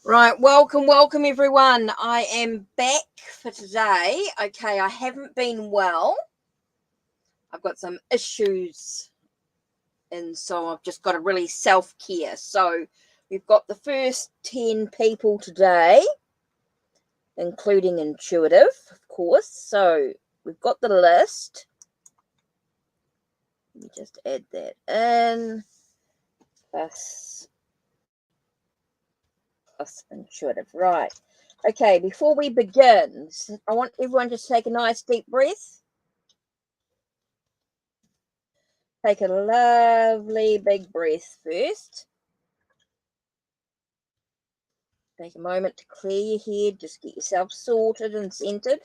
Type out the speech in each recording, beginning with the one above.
Right, welcome everyone. I am back for today. Okay, I haven't been well. I've got some issues, and so I've just got to really self-care. So we've got the first 10 people today, including intuitive, of course. So we've got the list. Let me just add that in. Plus intuitive. Right. Okay, before we begin, I want everyone to take a nice deep breath. Take a lovely big breath first. Take a moment to clear your head. Just get yourself sorted and centered.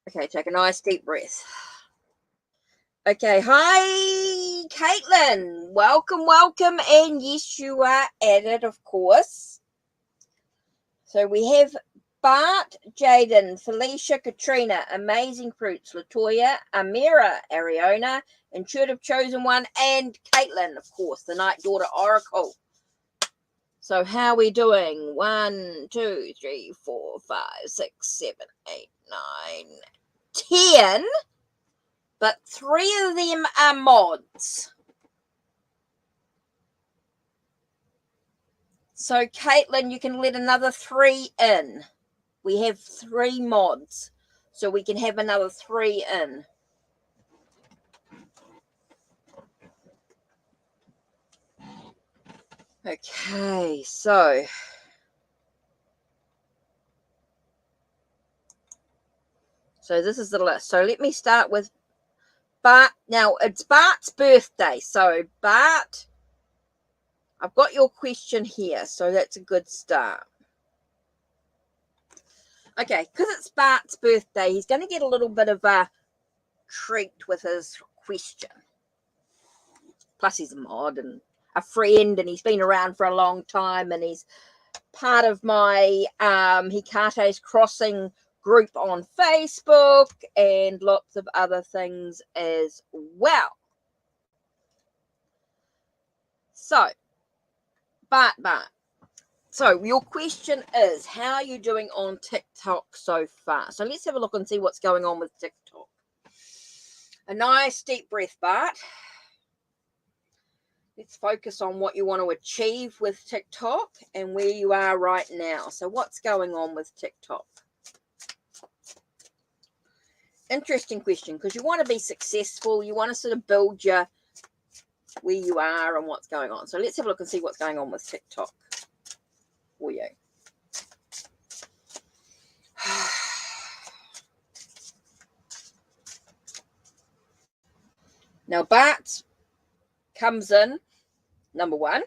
Okay, take a nice deep breath. Okay, hi, Caitlin. Welcome. And yes, you are at it, of course. So we have Bart, Jaden, Felicia, Katrina, Amazing Fruits, Latoya, Amira, Ariona, Intuitive Chosen One, and Caitlin, of course, the Night Daughter Oracle. So how are we doing? 1, 2, 3, 4, 5, 6, 7, 8, 9, 10. But 3 of them are mods. So Caitlin, you can let another 3 in. We have 3 mods. So we can have another 3 in. Okay, so this is the list. So let me start with Bart. Now, it's Bart's birthday. So, Bart, I've got your question here. So that's a good start. Okay, because it's Bart's birthday, he's going to get a little bit of a treat with his question. Plus, he's a mod and a friend, and he's been around for a long time, and he's part of my Hikate's Crossing group on Facebook and lots of other things as well. So, Bart. So, your question is, how are you doing on TikTok so far? So, let's have a look and see what's going on with TikTok. A nice deep breath, Bart. Let's focus on what you want to achieve with TikTok and where you are right now. So, what's going on with TikTok? Interesting question, because you want to be successful. You want to sort of build your where you are and what's going on. So, let's have a look and see what's going on with TikTok for you. Now, Bart comes in number 1,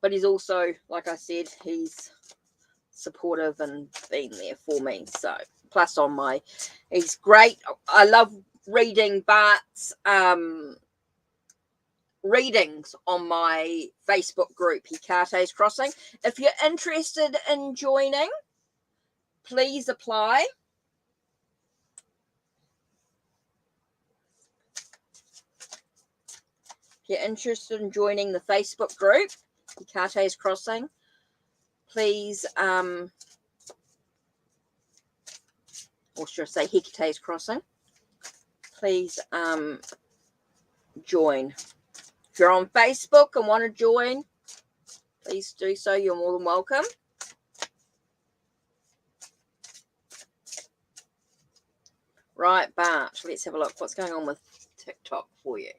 but he's also, like I said, he's supportive and been there for me. So, plus he's great. I love reading Bart's readings on my Facebook group, Hikate's Crossing. If you're interested in joining, please apply. If you're interested in joining the Facebook group, Hikate's Crossing, please, or should I say Hekate's Crossing, please join. If you're on Facebook and want to join, please do so. You're more than welcome. Right, Bart, let's have a look. What's going on with TikTok for you?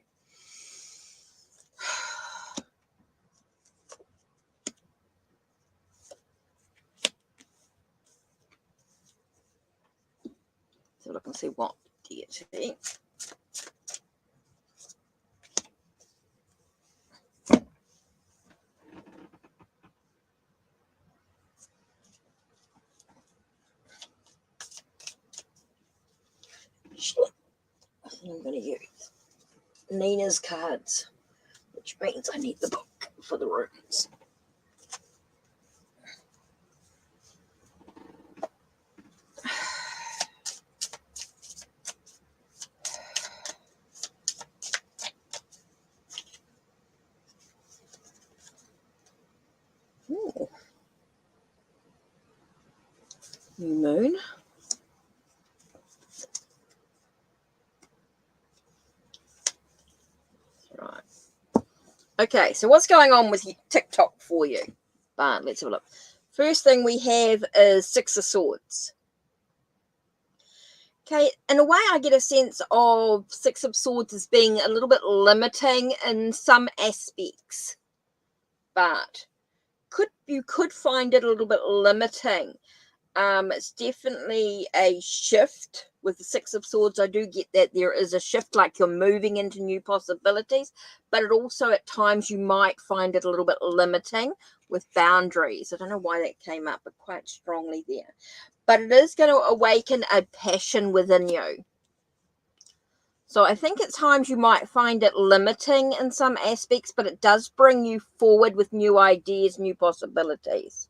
So look and see what deity. I'm going to use Nina's cards, which means I need the book for the runes. Ooh. new moon. Right. Okay, so what's going on with TikTok for you? But let's have a look. First thing we have is Six of Swords. Okay, in a way, I get a sense of Six of Swords as being a little bit limiting in some aspects, but you could find it a little bit limiting. It's definitely a shift with the Six of Swords. I do get that there is a shift, like you're moving into new possibilities, but it also at times you might find it a little bit limiting with boundaries. I don't know why that came up, but quite strongly there. But it is going to awaken a passion within you. So I think at times you might find it limiting in some aspects, but it does bring you forward with new ideas, new possibilities.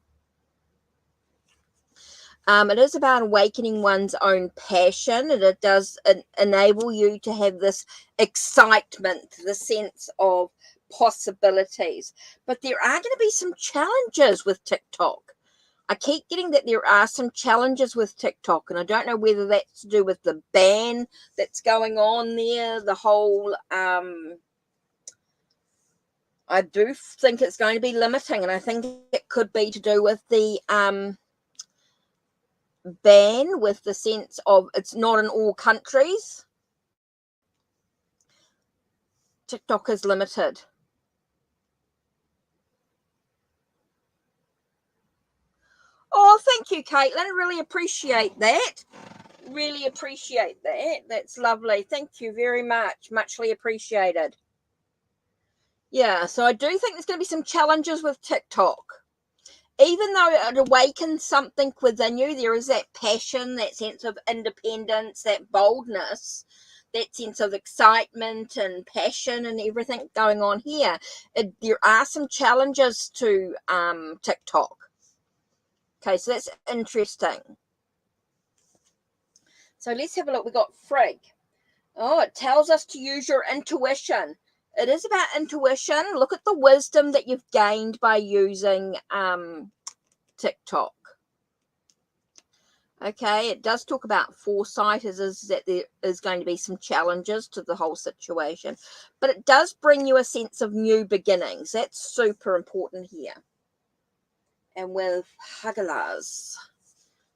It is about awakening one's own passion, and it does enable you to have this excitement, the sense of possibilities. But there are going to be some challenges with TikTok. I keep getting that there are some challenges with TikTok, and I don't know whether that's to do with the ban that's going on there, the whole, I do think it's going to be limiting, and I think it could be to do with the ban, with the sense of it's not in all countries. TikTok is limited. Oh, thank you, Caitlin. Really appreciate that. Really appreciate that. That's lovely. Thank you very much. Muchly appreciated. Yeah, so I do think there's going to be some challenges with TikTok. Even though it awakens something within you, there is that passion, that sense of independence, that boldness, that sense of excitement and passion and everything going on here. There are some challenges to TikTok. Okay, so that's interesting. So let's have a look. We got Frig. Oh, it tells us to use your intuition. It is about intuition. Look at the wisdom that you've gained by using TikTok. Okay, it does talk about foresight, is that there is going to be some challenges to the whole situation, but it does bring you a sense of new beginnings. That's super important here. And with Hagalaz,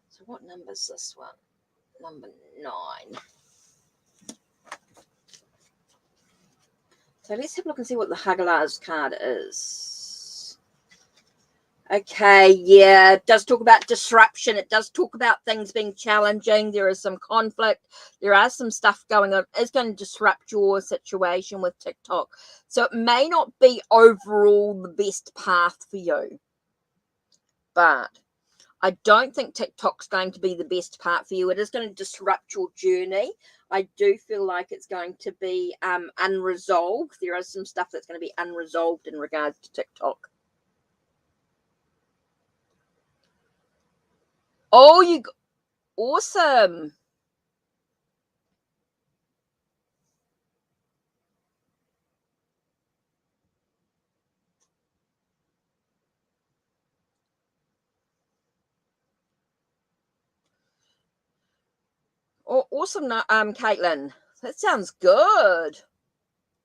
so what number is this one? Number 9. So let's have a look and see what the Hagalaz card is. Okay, yeah, it does talk about disruption. It does talk about things being challenging. There is some conflict. There are some stuff going on. It's going to disrupt your situation with TikTok. So it may not be overall the best path for you. But I don't think TikTok's going to be the best part for you. It is going to disrupt your journey. I do feel like it's going to be unresolved. There is some stuff that's going to be unresolved in regards to TikTok. Oh, awesome. Oh, awesome, Caitlin. That sounds good.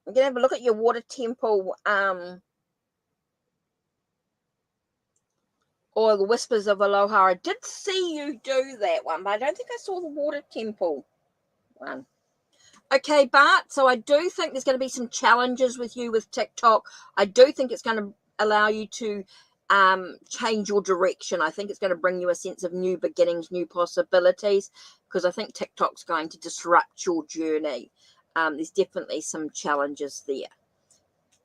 I'm gonna have a look at your water temple, or the Whispers of Aloha. I did see you do that one, but I don't think I saw the water temple one. Okay, Bart, so I do think there's going to be some challenges with you with TikTok. I do think it's going to allow you to change your direction. I think it's going to bring you a sense of new beginnings, new possibilities, because I think TikTok's going to disrupt your journey. There's definitely some challenges there,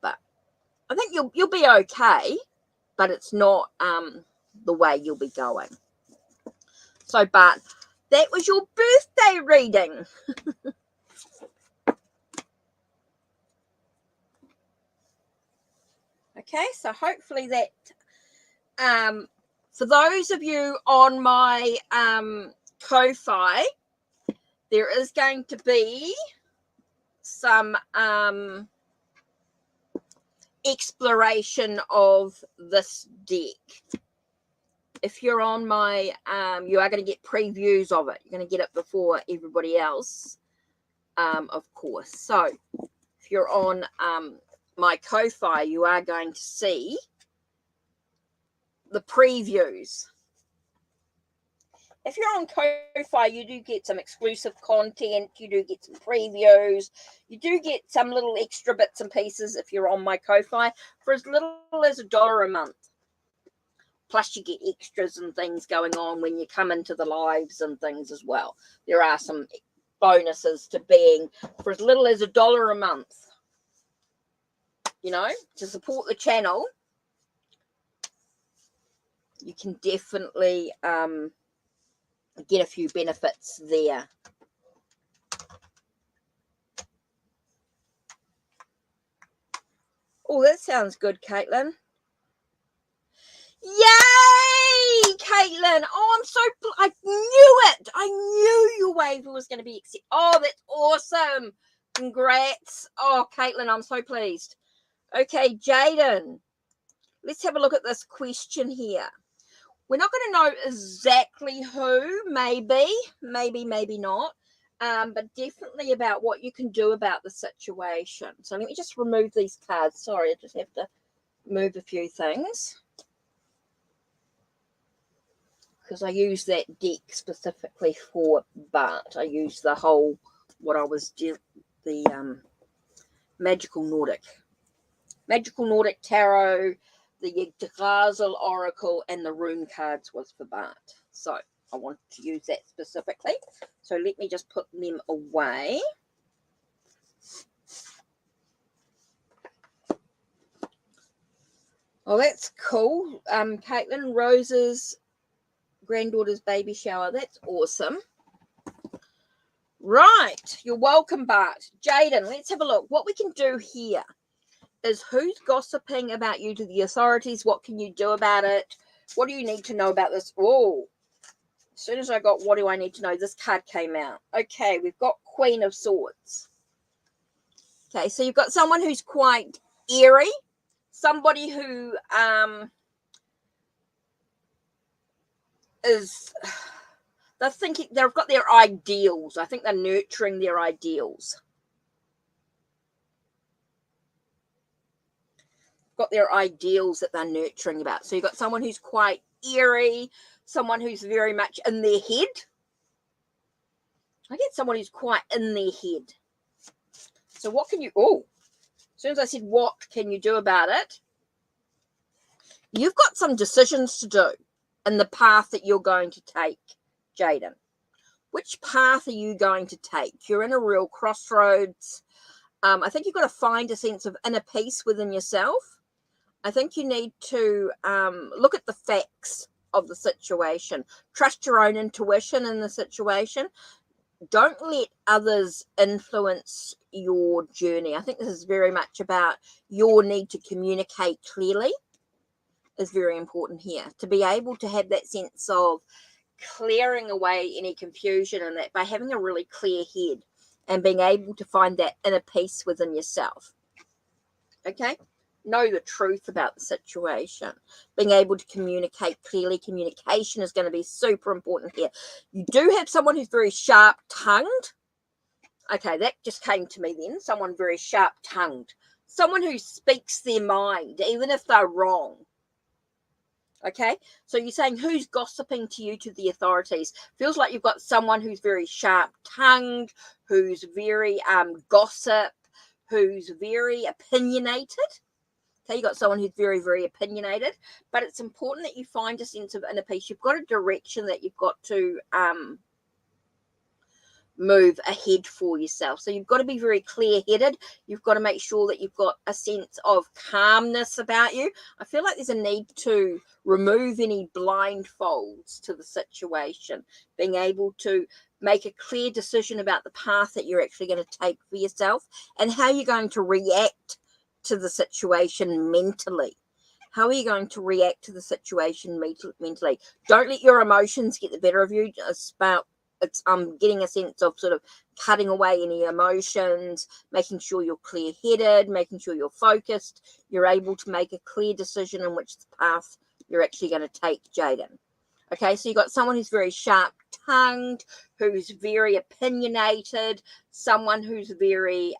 but I think you'll be okay, but it's not the way you'll be going. So, Bart, that was your birthday reading. Okay, so hopefully that for those of you on my Ko-Fi, there is going to be some exploration of this deck. if you're on my, you are going to get previews of it. You're going to get it before everybody else, of course. So if you're on my Ko-Fi, you are going to see the previews. If you're on Ko-Fi, you do get some exclusive content. You do get some previews. You do get some little extra bits and pieces if you're on my Ko-Fi for as little as $1 a month. Plus, you get extras and things going on when you come into the lives and things as well. There are some bonuses to being for as little as $1 a month. You know, to support the channel, you can definitely get a few benefits there. Oh, that sounds good, Caitlin. Yay, Caitlin. Oh, I'm so, I knew it. I knew your waiver was going to be accepted. Oh, that's awesome. Congrats. Oh, Caitlin, I'm so pleased. Okay, Jaden, let's have a look at this question here. We're not going to know exactly who, maybe not, but definitely about what you can do about the situation. So let me just remove these cards. Sorry, I just have to move a few things, because I use that deck specifically for Bart. I use the whole, the Magical Nordic Tarot, the Yggdrasil Oracle, and the Rune cards was for Bart. So I wanted to use that specifically. So let me just put them away. Oh, that's cool. Caitlin, Rose's granddaughter's baby shower. That's awesome. Right. You're welcome, Bart. Jaden, let's have a look. What we can do here is who's gossiping about you to the authorities? What can you do about it? What do you need to know about this? Oh, as soon as I got what do I need to know, this card came out. Okay, we've got Queen of Swords. Okay, so you've got someone who's quite eerie, somebody who is, they're thinking, they've got their ideals. I think they're nurturing their ideals. Got their ideals that they're nurturing about. So you've got someone who's quite eerie, someone who's very much in their head. I get someone who's quite in their head. So what can you, as soon as I said what can you do about it, you've got some decisions to do in the path that you're going to take, Jaden. Which path are you going to take? You're in a real crossroads. I think you've got to find a sense of inner peace within yourself. I think you need to look at the facts of the situation. Trust your own intuition in the situation. Don't let others influence your journey. I think this is very much about your need to communicate clearly is very important here. To be able to have that sense of clearing away any confusion, and that by having a really clear head and being able to find that inner peace within yourself. Okay? Know the truth about the situation. Being able to communicate clearly. Communication is going to be super important here. You do have someone who's very sharp-tongued. Okay, that just came to me then. Someone very sharp-tongued. Someone who speaks their mind, even if they're wrong. Okay, so you're saying who's gossiping to you to the authorities? Feels like you've got someone who's very sharp-tongued, who's very gossip, who's very opinionated. Okay, you've got someone who's very, very opinionated, but it's important that you find a sense of inner peace. You've got a direction that you've got to move ahead for yourself. So you've got to be very clear-headed. You've got to make sure that you've got a sense of calmness about you. I feel like there's a need to remove any blindfolds to the situation, being able to make a clear decision about the path that you're actually going to take for yourself and how you're going to react to the situation mentally. How are you going to react to the situation mentally? Don't let your emotions get the better of you. It's getting a sense of sort of cutting away any emotions, making sure you're clear-headed, making sure you're focused. You're able to make a clear decision in which the path you're actually going to take, Jaden. Okay, so you've got someone who's very sharp-tongued, who's very opinionated, someone who's very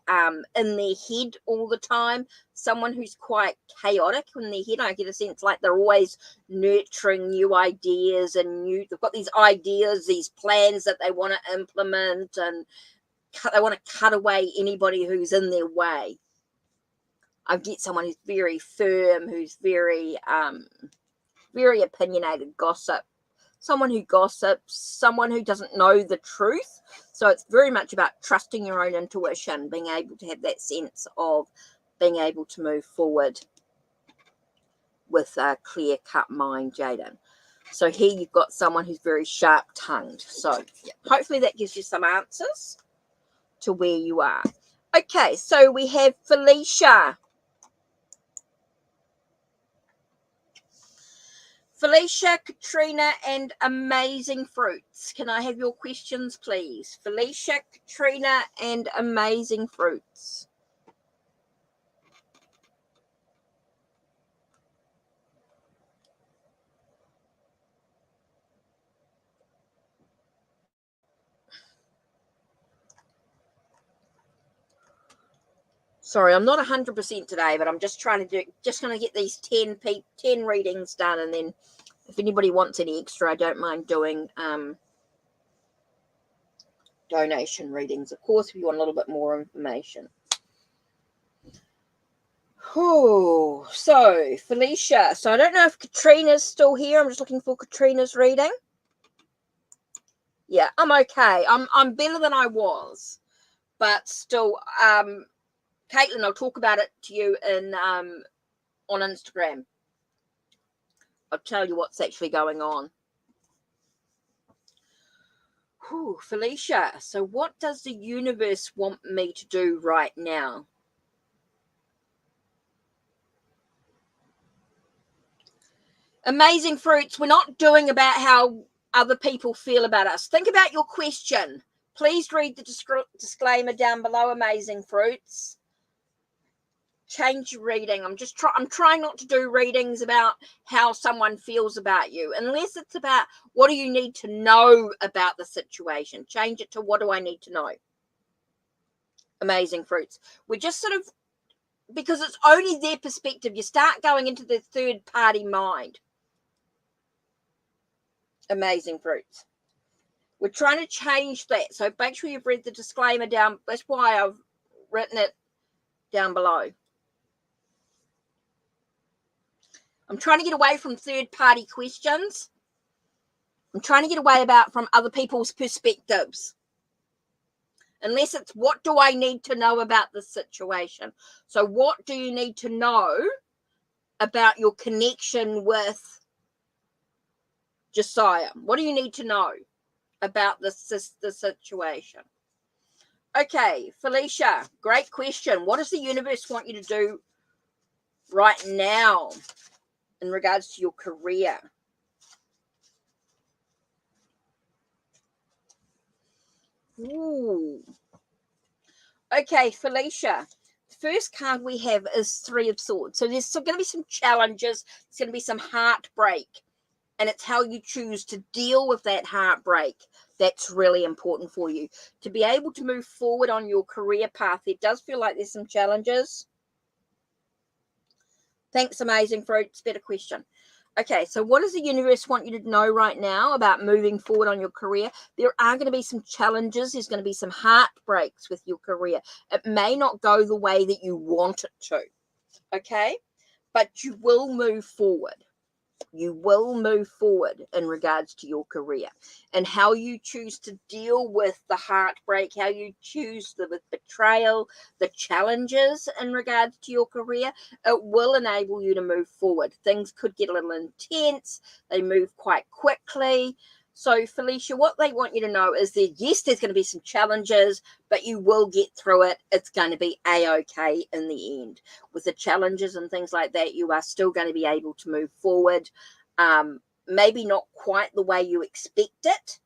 in their head all the time, someone who's quite chaotic in their head. I get a sense like they're always nurturing new ideas and they've got these ideas, these plans that they want to implement, and they want to cut away anybody who's in their way. I get someone who's very firm, who's very opinionated, gossip. Someone who gossips, someone who doesn't know the truth. So it's very much about trusting your own intuition, being able to have that sense of being able to move forward with a clear-cut mind, Jaden. So here you've got someone who's very sharp-tongued. So yeah, hopefully that gives you some answers to where you are. Okay, so we have Felicia. Felicia, Katrina, and Amazing Fruits. Can I have your questions, please? Felicia, Katrina, and Amazing Fruits. Sorry, I'm not 100% today, but I'm just trying to just going to get these 10 readings done, and then if anybody wants any extra, I don't mind doing donation readings, of course, if you want a little bit more information. Oh, so Felicia. So I don't know if Katrina's still here. I'm just looking for Katrina's reading. Yeah, I'm okay. I'm better than I was, but still, Caitlin, I'll talk about it to you in on Instagram. I'll tell you what's actually going on. Whew, Felicia, so what does the universe want me to do right now? Amazing Fruits, we're not doing about how other people feel about us. Think about your question. Please read the disclaimer down below, Amazing Fruits. Change your reading. I'm trying not to do readings about how someone feels about you, unless it's about what do you need to know about the situation. Change it to what do I need to know. Amazing Fruits. We're just sort of, because it's only their perspective, you start going into the third party mind. Amazing Fruits. We're trying to change that. So make sure you've read the disclaimer down. That's why I've written it down below. I'm trying to get away from third-party questions. I'm trying to get away from other people's perspectives. Unless it's what do I need to know about the situation? So what do you need to know about your connection with Josiah? What do you need to know about the situation? Okay, Felicia, great question. What does the universe want you to do right now in regards to your career? Ooh. Okay, Felicia. The first card we have is Three of Swords. So there's going to be some challenges. There's going to be some heartbreak. And it's how you choose to deal with that heartbreak that's really important for you. To be able to move forward on your career path, it does feel like there's some challenges. Thanks, Amazing Fruits. Better question. Okay, so what does the universe want you to know right now about moving forward on your career? There are going to be some challenges. There's going to be some heartbreaks with your career. It may not go the way that you want it to, okay? But you will move forward. You will move forward in regards to your career, and how you choose to deal with the heartbreak, how you choose with betrayal, the challenges in regards to your career, it will enable you to move forward. Things could get a little intense. They move quite quickly. So, Felicia, what they want you to know is that, yes, there's going to be some challenges, but you will get through it. It's going to be A-okay in the end. With the challenges and things like that, you are still going to be able to move forward. Maybe not quite the way you expect it,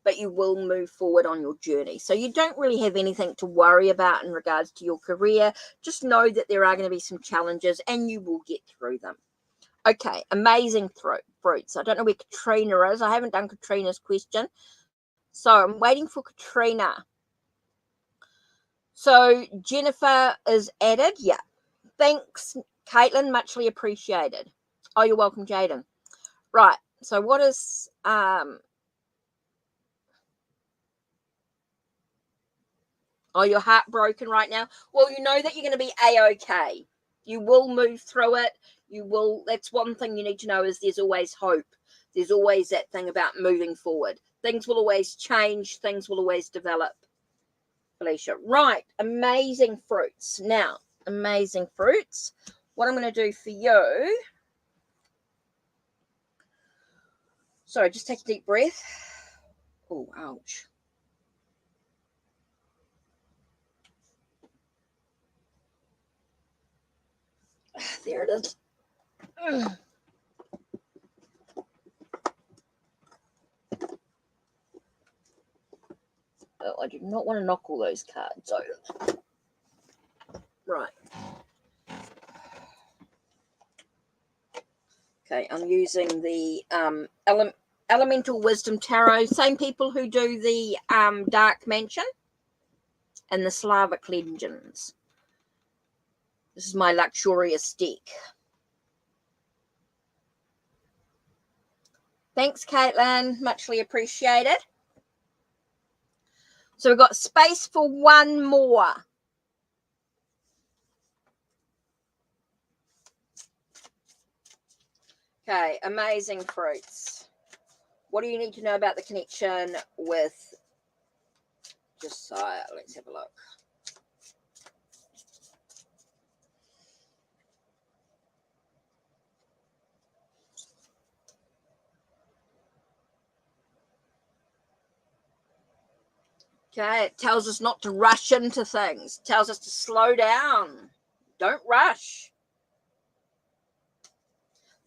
but you will move forward on your journey. So you don't really have anything to worry about in regards to your career. Just know that there are going to be some challenges and you will get through them. Okay, amazing fruits. I don't know where Katrina is. I haven't done Katrina's question. So I'm waiting for Katrina. So Jennifer is added. Yeah. Thanks, Caitlin. Muchly appreciated. Oh, you're welcome, Jaden. Right. So what is oh, you're heartbroken right now? Well, you know that you're going to be A-okay. You will move through it. You will. That's one thing you need to know is there's always hope. There's always that thing about moving forward. Things will always change. Things will always develop. Felicia. Right. Amazing fruits. Now, amazing fruits. What I'm going to do for you. Sorry, just take a deep breath. Oh, ouch. There it is. Oh, I do not want to knock all those cards over. Right. Okay, I'm using the Elemental Wisdom Tarot. Same people who do the Dark Mansion and the Slavic Legends. This is my luxurious deck. Thanks, Caitlin. Muchly appreciated. So we've got space for one more. Okay, amazing fruits. What do you need to know about the connection with Josiah? Let's have a look. Okay, it tells us not to rush into things. It tells us to slow down. Don't rush.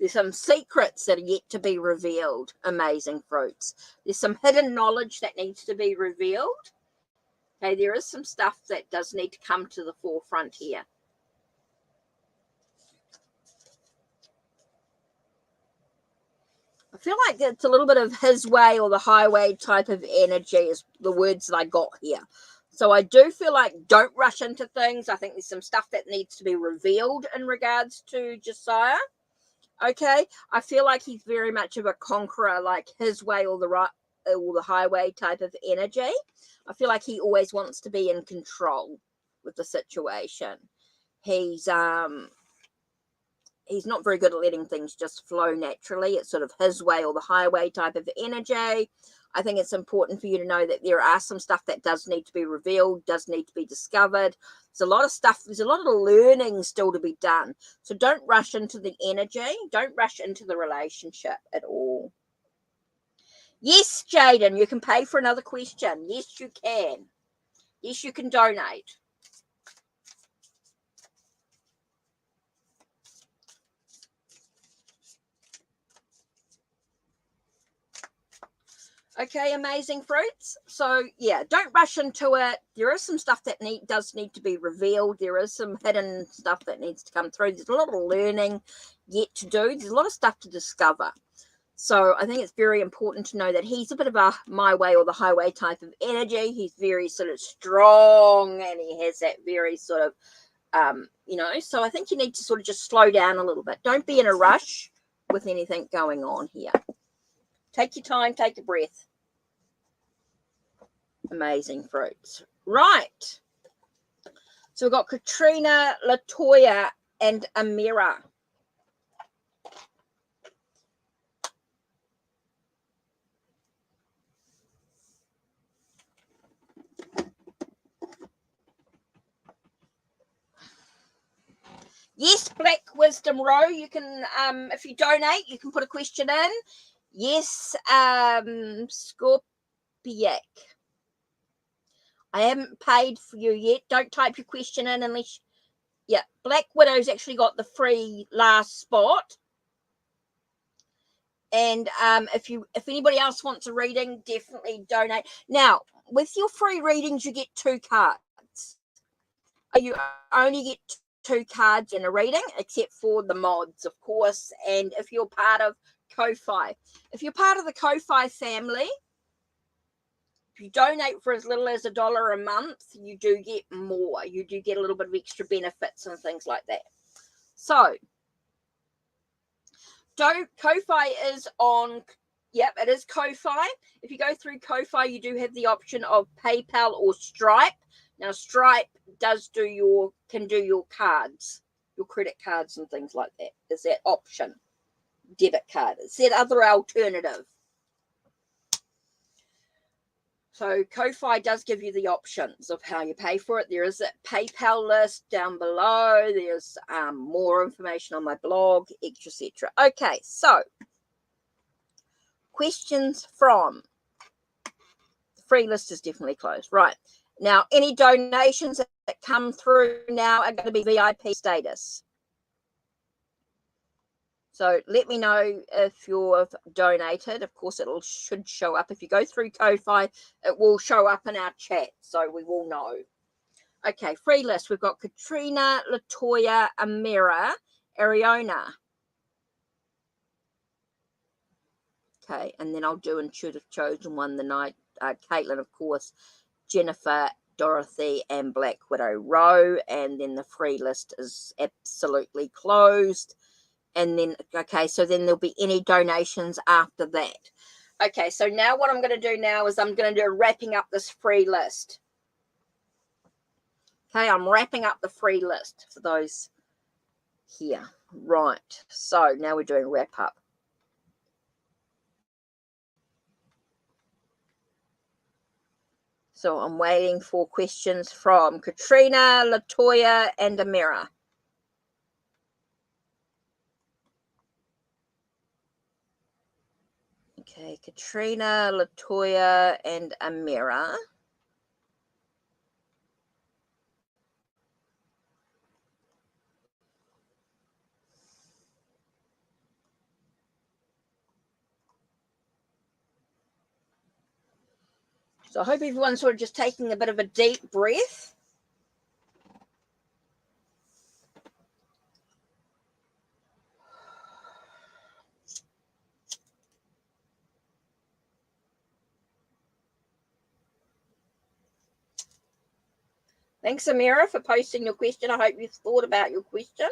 There's some secrets that are yet to be revealed. Amazing fruits. There's some hidden knowledge that needs to be revealed. Okay, there is some stuff that does need to come to the forefront here. I feel like it's a little bit of his way or the highway type of energy is the words that I got here. So I do feel like don't rush into things. I think there's some stuff that needs to be revealed in regards to Josiah. Okay, I feel like he's very much of a conqueror, like his way or the highway type of energy. I feel like he always wants to be in control with the situation. He's not very good at letting things just flow naturally. It's sort of his way or the highway type of energy. I think it's important for you to know that there are some stuff that does need to be revealed, does need to be discovered. There's a lot of stuff, there's a lot of learning still to be done. So don't rush into the energy. Don't rush into the relationship at all. Yes, Jaden, you can pay for another question. Yes, you can. Yes, you can donate. Okay, amazing fruits. So yeah, don't rush into it. There is some stuff that does need to be revealed. There is some hidden stuff that needs to come through. There's a lot of learning yet to do. There's a lot of stuff to discover. So I think it's very important to know that he's a bit of a my way or the highway type of energy. He's very sort of strong and he has that very sort of, so I think you need to sort of just slow down a little bit. Don't be in a rush with anything going on here. Take your time, take a breath. Amazing fruits. Right. So we've got Katrina, Latoya, and Amira. Yes, Black Wisdom Row. You can, if you donate, you can put a question in. Yes, Scorpiac. I haven't paid for you yet. Don't type your question in unless... Yeah, Black Widow's actually got the free last spot. And if anybody else wants a reading, definitely donate. Now, with your free readings, you get 2 cards. You only get 2 cards in a reading, except for the mods, of course. And if you're part of Ko-Fi, if you're part of the Ko-Fi family, if you donate for as little as $1 a month, you do get more. You do get a little bit of extra benefits and things like that. So, Ko-Fi is on, yep, it is Ko-Fi. If you go through Ko-Fi, you do have the option of PayPal or Stripe. Now, Stripe can do your cards, your credit cards and things like that. Is that option? Debit card. Is that other alternative? So Ko-Fi does give you the options of how you pay for it. There is a PayPal list down below. There's more information on my blog, etc. Okay, so questions from the free list is definitely closed. Right. Now, any donations that come through now are going to be VIP status. So let me know if you've donated. Of course, should show up. If you go through Ko-Fi, it will show up in our chat, so we will know. Okay, free list. We've got Katrina, Latoya, Amira, Ariona. Okay, and then I'll do and should have chosen one the night. Caitlin, of course, Jennifer, Dorothy, and Black Widow Row. And then the free list is absolutely closed. And then, okay, so then there'll be any donations after that. Okay, so now what I'm going to do now is I'm going to do wrapping up this free list. Okay, I'm wrapping up the free list for those here. Right, so now we're doing wrap up. So I'm waiting for questions from Katrina, Latoya, and Amira. Okay, Katrina, Latoya, and Amira. So I hope everyone's sort of just taking a bit of a deep breath. Thanks, Amira, for posting your question. I hope you've thought about your question.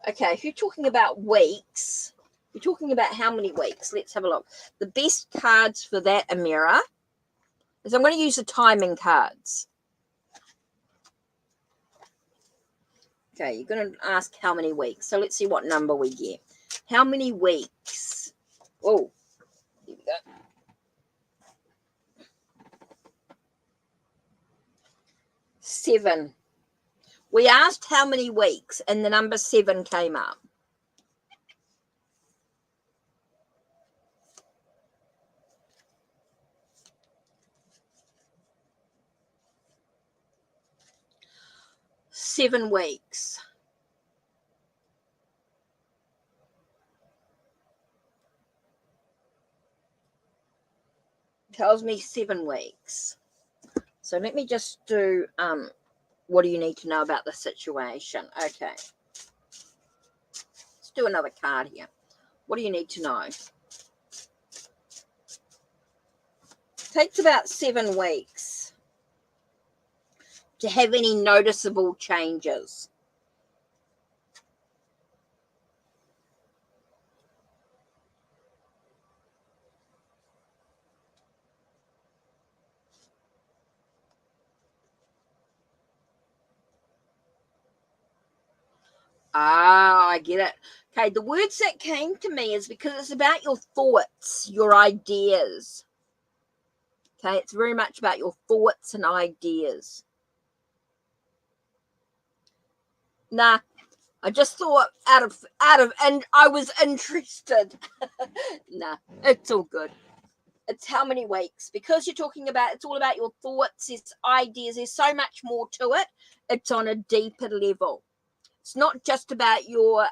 Okay, if you're talking about weeks, you're talking about how many weeks. Let's have a look. The best cards for that, Amira, is I'm going to use the timing cards. Okay, you're going to ask how many weeks. So let's see what number we get. How many weeks? Oh, here we go. 7. We asked how many weeks, and the number 7 came up. Seven weeks. Tells me 7 weeks. So let me just do what do you need to know about the situation? Okay. Let's do another card here. What do you need to know? It takes about 7 weeks to have any noticeable changes. Ah, I get it. Okay, the words that came to me is because it's about your thoughts, your ideas. Okay, it's very much about your thoughts and ideas. Nah, I just thought out of, and I was interested. Nah, it's all good. It's how many weeks, because you're talking about, it's all about your thoughts, it's ideas, there's so much more to it. It's on a deeper level. It's not just about your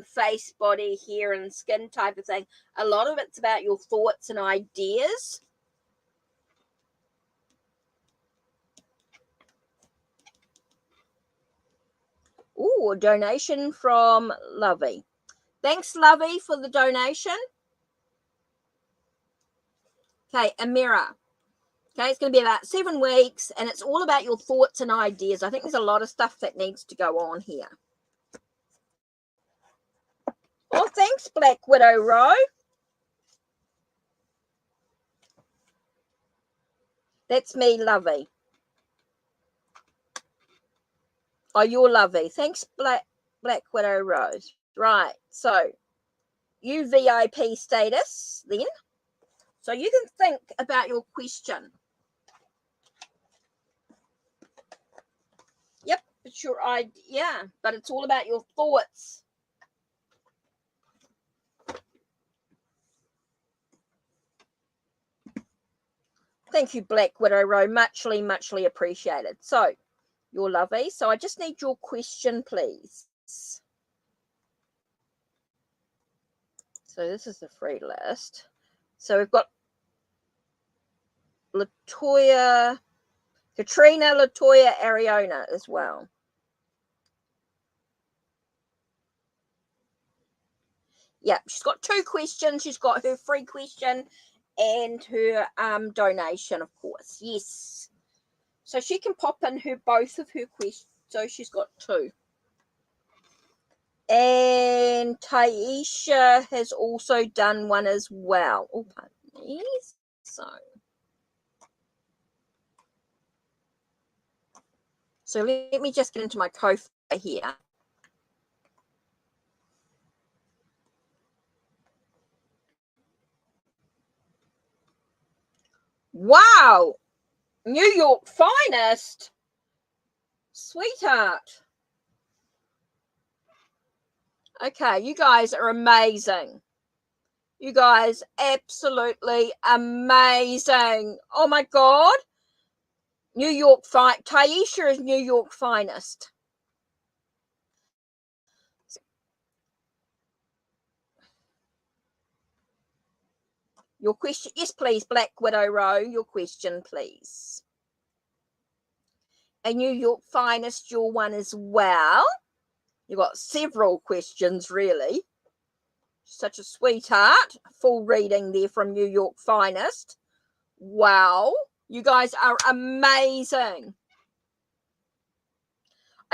face, body, hair, and skin type of thing. A lot of it's about your thoughts and ideas. Ooh, a donation from Lovey. Thanks, Lovey, for the donation. Okay, Amira. Okay, it's going to be about 7 weeks, and it's all about your thoughts and ideas. I think there's a lot of stuff that needs to go on here. Oh, thanks, Black Widow Row. That's me, Lovey. Oh, you're Lovey. Thanks, Black Widow Rose. Right, so you VIP status then. So you can think about your question. Yep, it's your idea, but it's all about your thoughts. Thank you, Black Widow Row. Muchly appreciated. So, you're Lovey. So I just need your question, please. So this is the free list. So we've got Latoya, Katrina, Latoya, Ariona as well. Yeah, she's got 2 questions. She's got her free question and her donation, of course. Yes. So she can pop in both of her questions. So she's got 2. And Taisha has also done one as well. Oh, pardon me. So let me just get into my Ko-fi here. Wow, New York finest, sweetheart. Okay, you guys are amazing. You guys absolutely amazing. Oh my God. New York Taisha is New York finest. Your question, yes, please, Black Widow Row, your question, please. A New York finest, your one as well. You've got several questions, really. Such a sweetheart. Full reading there from New York finest. Wow, you guys are amazing.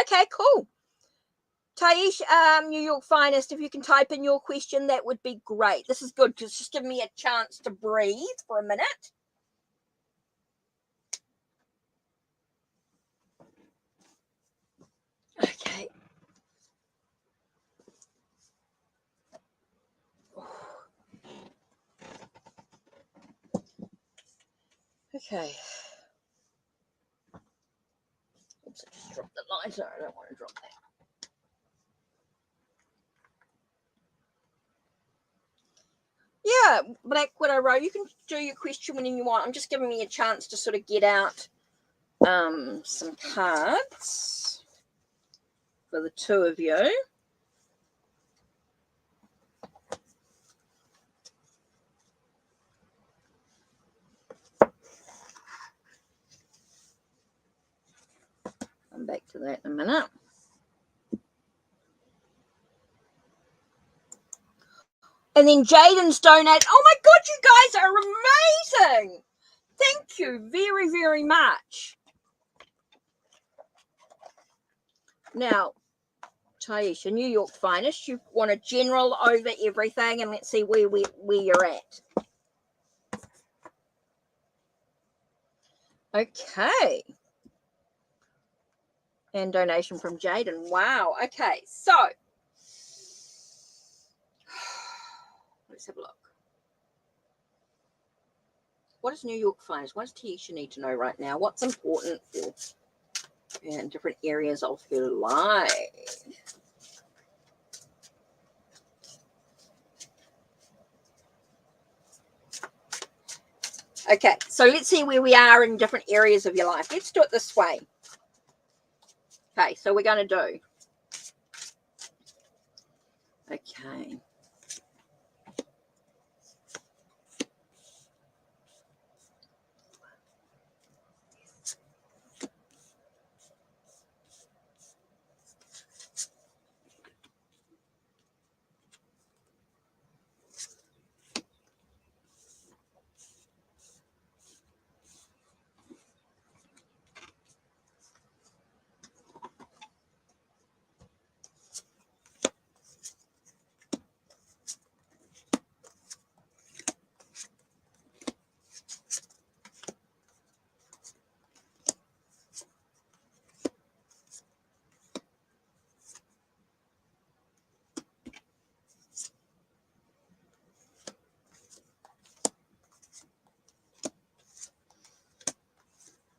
Okay, cool. Taish, New York finest, if you can type in your question, that would be great. This is good because it's just giving me a chance to breathe for a minute. Okay. Okay. Oops, I just dropped the lighter. I don't want to drop that. Yeah, Black Widow Row, you can do your question when you want. I'm just giving me a chance to sort of get out some cards for the 2 of you. Come back to that in a minute. And then Jaden's donate. Oh my God, you guys are amazing. Thank you very, very much. Now, Taisha, New York finest, you want a general over everything, and let's see where you're at. Okay. And donation from Jaden. Wow. Okay, so let's have a look. What is New York finest? What does Taisha need to know right now? What's important for in different areas of her life? Okay, so let's see where we are in different areas of your life. Let's do it this way. Okay, so we're going to do. Okay.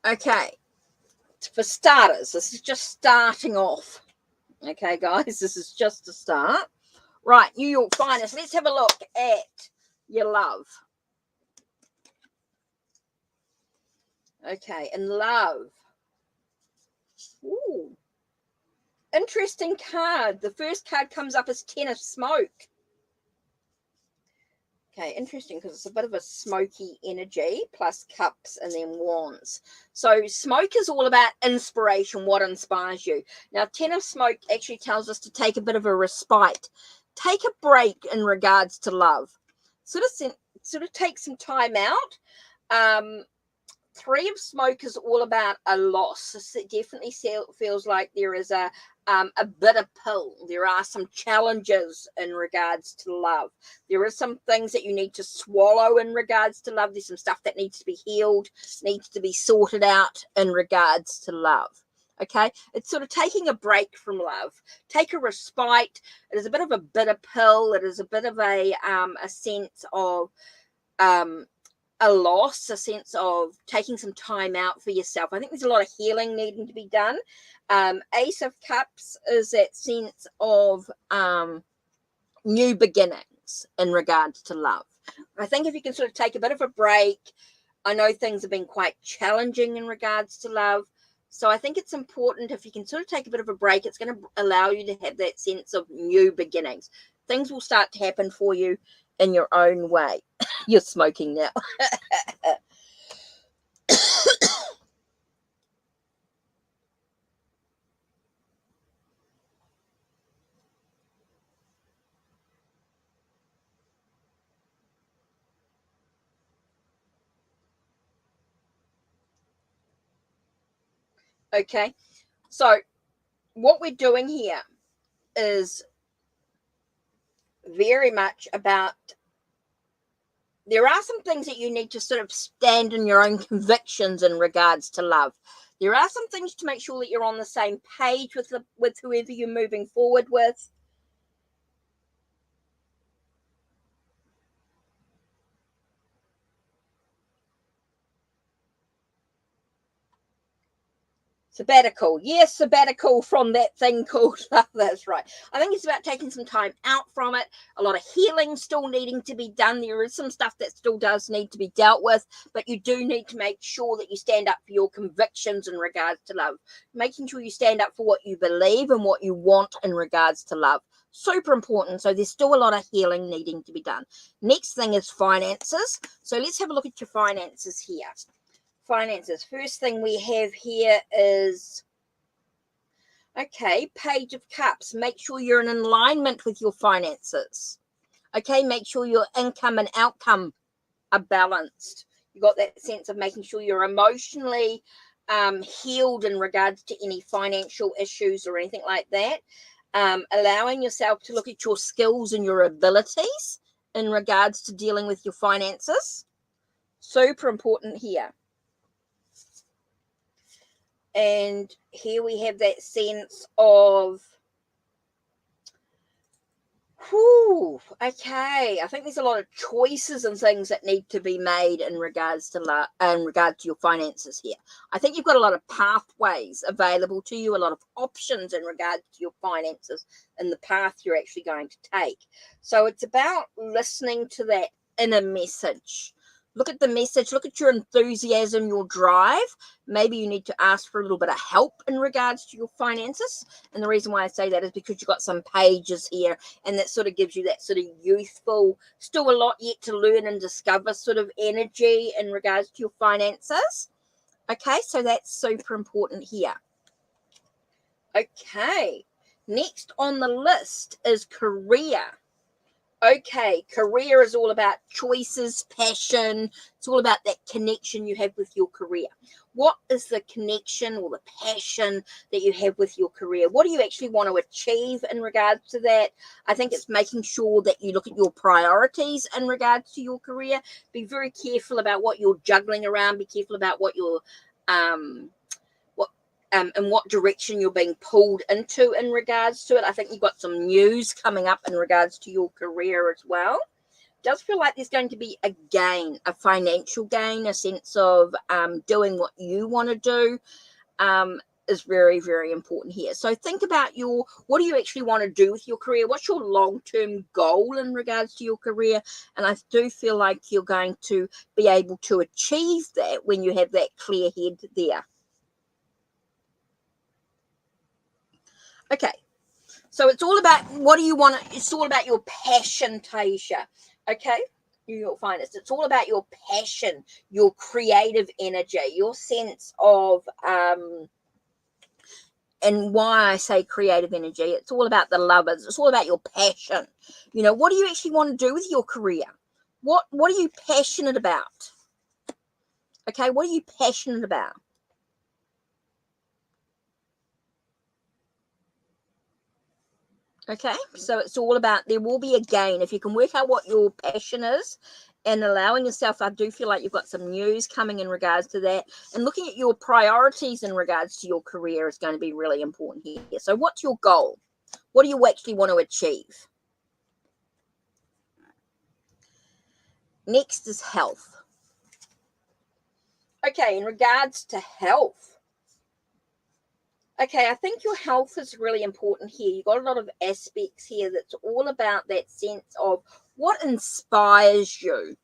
Okay, for starters, this is just starting off. Okay, guys, this is just a start. Right, New York Finest. Let's have a look at your love. Okay, in love. Ooh, interesting card. The first card comes up as 10 of smoke. Okay, interesting, because it's a bit of a smoky energy, plus cups and then wands. So smoke is all about inspiration, what inspires you. Now, 10 of smoke actually tells us to take a bit of a respite. Take a break in regards to love. Sort of take some time out. 3 of smoke is all about a loss. It definitely feels like there is a bitter pill. There are some challenges in regards to love. There are some things that you need to swallow in regards to love. There's some stuff that needs to be healed, needs to be sorted out in regards to love. Okay, it's sort of taking a break from love. Take a respite. It is a bit of a bitter pill. It is a bit of a sense of a loss, a sense of taking some time out for yourself. I think there's a lot of healing needing to be done. Ace of Cups is that sense of new beginnings in regards to love. I think if you can sort of take a bit of a break, I know things have been quite challenging in regards to love. So I think it's important if you can sort of take a bit of a break, it's going to allow you to have that sense of new beginnings. Things will start to happen for you in your own way. You're smoking now. Okay, so what we're doing here is very much about, there are some things that you need to sort of stand in your own convictions in regards to love. There are some things to make sure that you're on the same page with whoever you're moving forward with. Sabbatical. Yes, sabbatical from that thing called love. That's right. I think it's about taking some time out from it. A lot of healing still needing to be done. There is some stuff that still does need to be dealt with, but you do need to make sure that you stand up for your convictions in regards to love. Making sure you stand up for what you believe and what you want in regards to love. Super important. So there's still a lot of healing needing to be done. Next thing is finances. So let's have a look at your finances here. Finances. First thing we have here is, okay, Page of Cups. Make sure you're in alignment with your finances. Okay, make sure your income and outcome are balanced. You got that sense of making sure you're emotionally healed in regards to any financial issues or anything like that. Allowing yourself to look at your skills and your abilities in regards to dealing with your finances. Super important here. And here we have that sense of, okay, I think there's a lot of choices and things that need to be made in regards to your finances here. I think you've got a lot of pathways available to you, a lot of options in regards to your finances and the path you're actually going to take. So it's about listening to that inner message. Look at the message, look at your enthusiasm, your drive. Maybe you need to ask for a little bit of help in regards to your finances. And the reason why I say that is because you've got some pages here, and that sort of gives you that sort of youthful, still a lot yet to learn and discover sort of energy in regards to your finances. Okay, so that's super important here. Okay, next on the list is career. Okay, career is all about choices, passion. It's all about that connection you have with your career. What is the connection or the passion that you have with your career? What do you actually want to achieve in regards to that? I think it's making sure that you look at your priorities in regards to your career. Be very careful about what you're juggling around. Be careful about what you're and what direction you're being pulled into in regards to it. I think you've got some news coming up in regards to your career as well. It does feel like there's going to be a gain, a financial gain, a sense of doing what you want to do is very, very important here. So think about what do you actually want to do with your career? What's your long-term goal in regards to your career? And I do feel like you're going to be able to achieve that when you have that clear head there. Okay, so it's all about what do you want to, it's all about your passion, Taisha. Okay, you'll find this. It's all about your passion, your creative energy, your sense of, and why I say creative energy, it's all about the lovers. It's all about your passion. You know, what do you actually want to do with your career? What are you passionate about? Okay, what are you passionate about? Okay, so it's all about, there will be a gain if you can work out what your passion is and allowing yourself. I do feel like you've got some news coming in regards to that, and looking at your priorities in regards to your career is going to be really important here. So what's your goal? What do you actually want to achieve? Next is health. Okay, in regards to health, okay, I think your health is really important here. You've got a lot of aspects here that's all about that sense of what inspires you.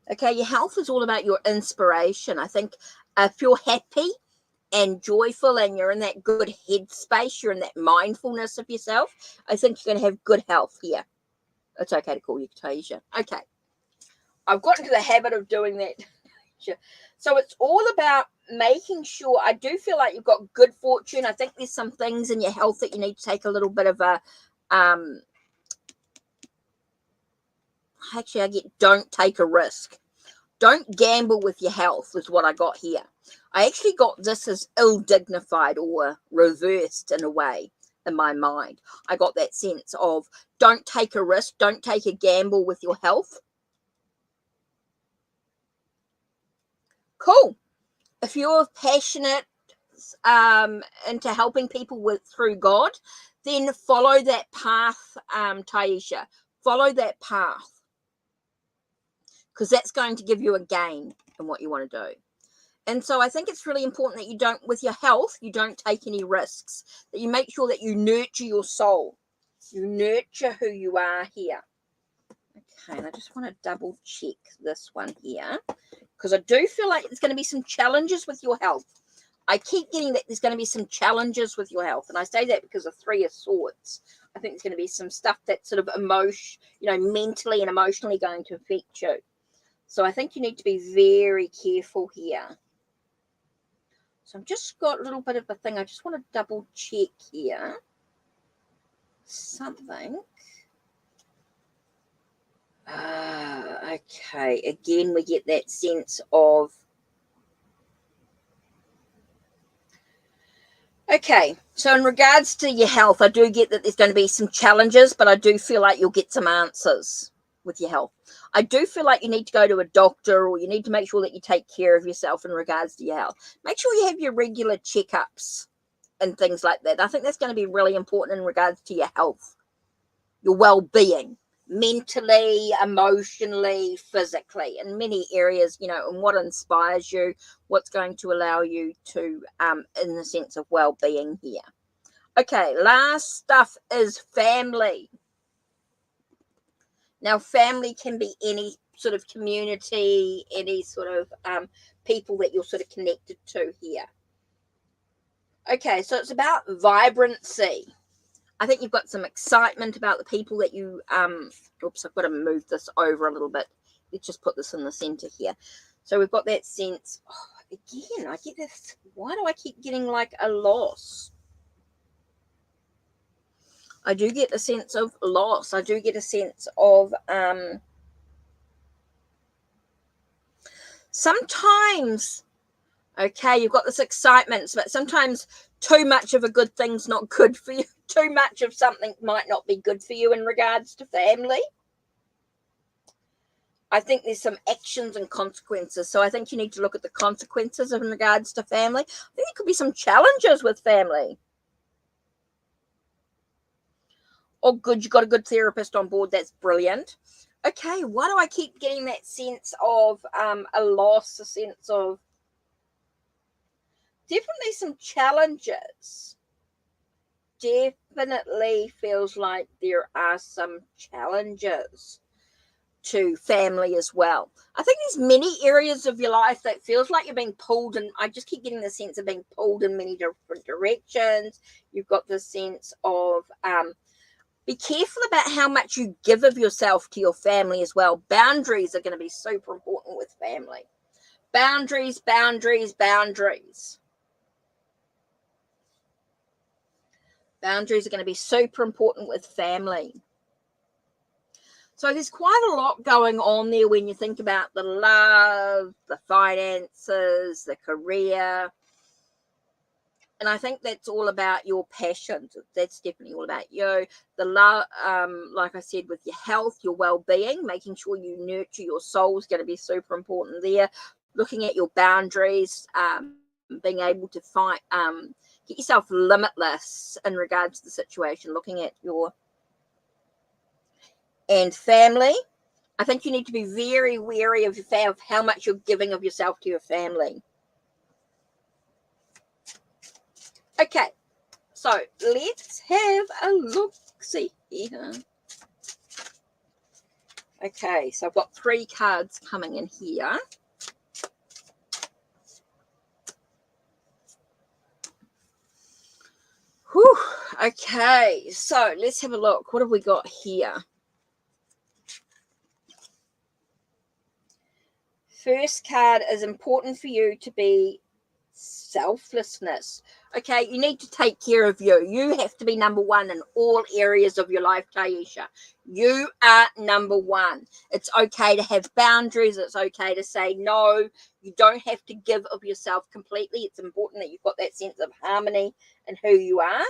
Okay, your health is all about your inspiration. I think if you're happy and joyful and you're in that good headspace, you're in that mindfulness of yourself, I think you're going to have good health here. It's okay to call you Tasia. Okay. I've got into the habit of doing that. So it's all about making sure, I do feel like you've got good fortune. I think there's some things in your health that you need to take a little bit of a, actually I get don't take a risk. Don't gamble with your health is what I got here. I actually got this as ill-dignified or reversed in a way in my mind. I got that sense of don't take a risk, don't take a gamble with your health. Cool. If you're passionate into helping people through God, then follow that path, Taisha. Follow that path, because that's going to give you a gain in what you want to do. And so I think it's really important that you don't, with your health, you don't take any risks, that you make sure that you nurture your soul. You nurture who you are here. Okay, and I just want to double check this one here, because I do feel like there's going to be some challenges with your health. I keep getting that there's going to be some challenges with your health. And I say that because of Three of Swords. I think there's going to be some stuff that's sort of mentally and emotionally going to affect you. So I think you need to be very careful here. So I've just got a little bit of a thing. I just want to double check here. Something. Okay. Again, we get that sense of, okay, so in regards to your health, I do get that there's going to be some challenges, but I do feel like you'll get some answers with your health. I do feel like you need to go to a doctor, or you need to make sure that you take care of yourself in regards to your health. Make sure you have your regular checkups and things like that. I think that's going to be really important in regards to your health, your well-being, mentally, emotionally, physically, in many areas, and what inspires you, what's going to allow you to, in the sense of well-being here. Okay, last stuff is family. Now, family can be any sort of community, any sort of people that you're sort of connected to here. Okay, so it's about vibrancy. I think you've got some excitement about the people that you, oops, I've got to move this over a little bit. Let's just put this in the center here. So we've got that sense, again, I get this, why do I keep getting like a loss? I do get a sense of loss. I do get a sense of, sometimes, okay, you've got this excitement, but sometimes too much of a good thing's not good for you. Too much of something might not be good for you in regards to family. I think there's some actions and consequences. So I think you need to look at the consequences in regards to family. I think there could be some challenges with family. Oh, good, you got a good therapist on board. That's brilliant. Okay, why do I keep getting that sense of a loss, a sense of definitely some challenges? Definitely feels like there are some challenges to family as well. I think there's many areas of your life that feels like you're being pulled, and I just keep getting the sense of being pulled in many different directions. You've got the sense of be careful about how much you give of yourself to your family as well. Boundaries are going to be super important with family. Boundaries, boundaries, boundaries. Boundaries are going to be super important with family. So there's quite a lot going on there when you think about the love, the finances, the career. And I think that's all about your passions. That's definitely all about you. The love, like I said, with your health, your well-being, making sure you nurture your soul is going to be super important there. Looking at your boundaries, being able to find, get yourself limitless in regards to the situation. Looking at your and family. I think you need to be very wary of how much you're giving of yourself to your family. Okay, so let's have a look-see here. Okay, so I've got 3 cards coming in here. Whew, okay, so let's have a look. What have we got here? First card is important for you to be selflessness. Okay, you need to take care of you. You have to be number one in all areas of your life, Taisha. You are number one. It's okay to have boundaries. It's okay to say no. You don't have to give of yourself completely. It's important that you've got that sense of harmony in who you are.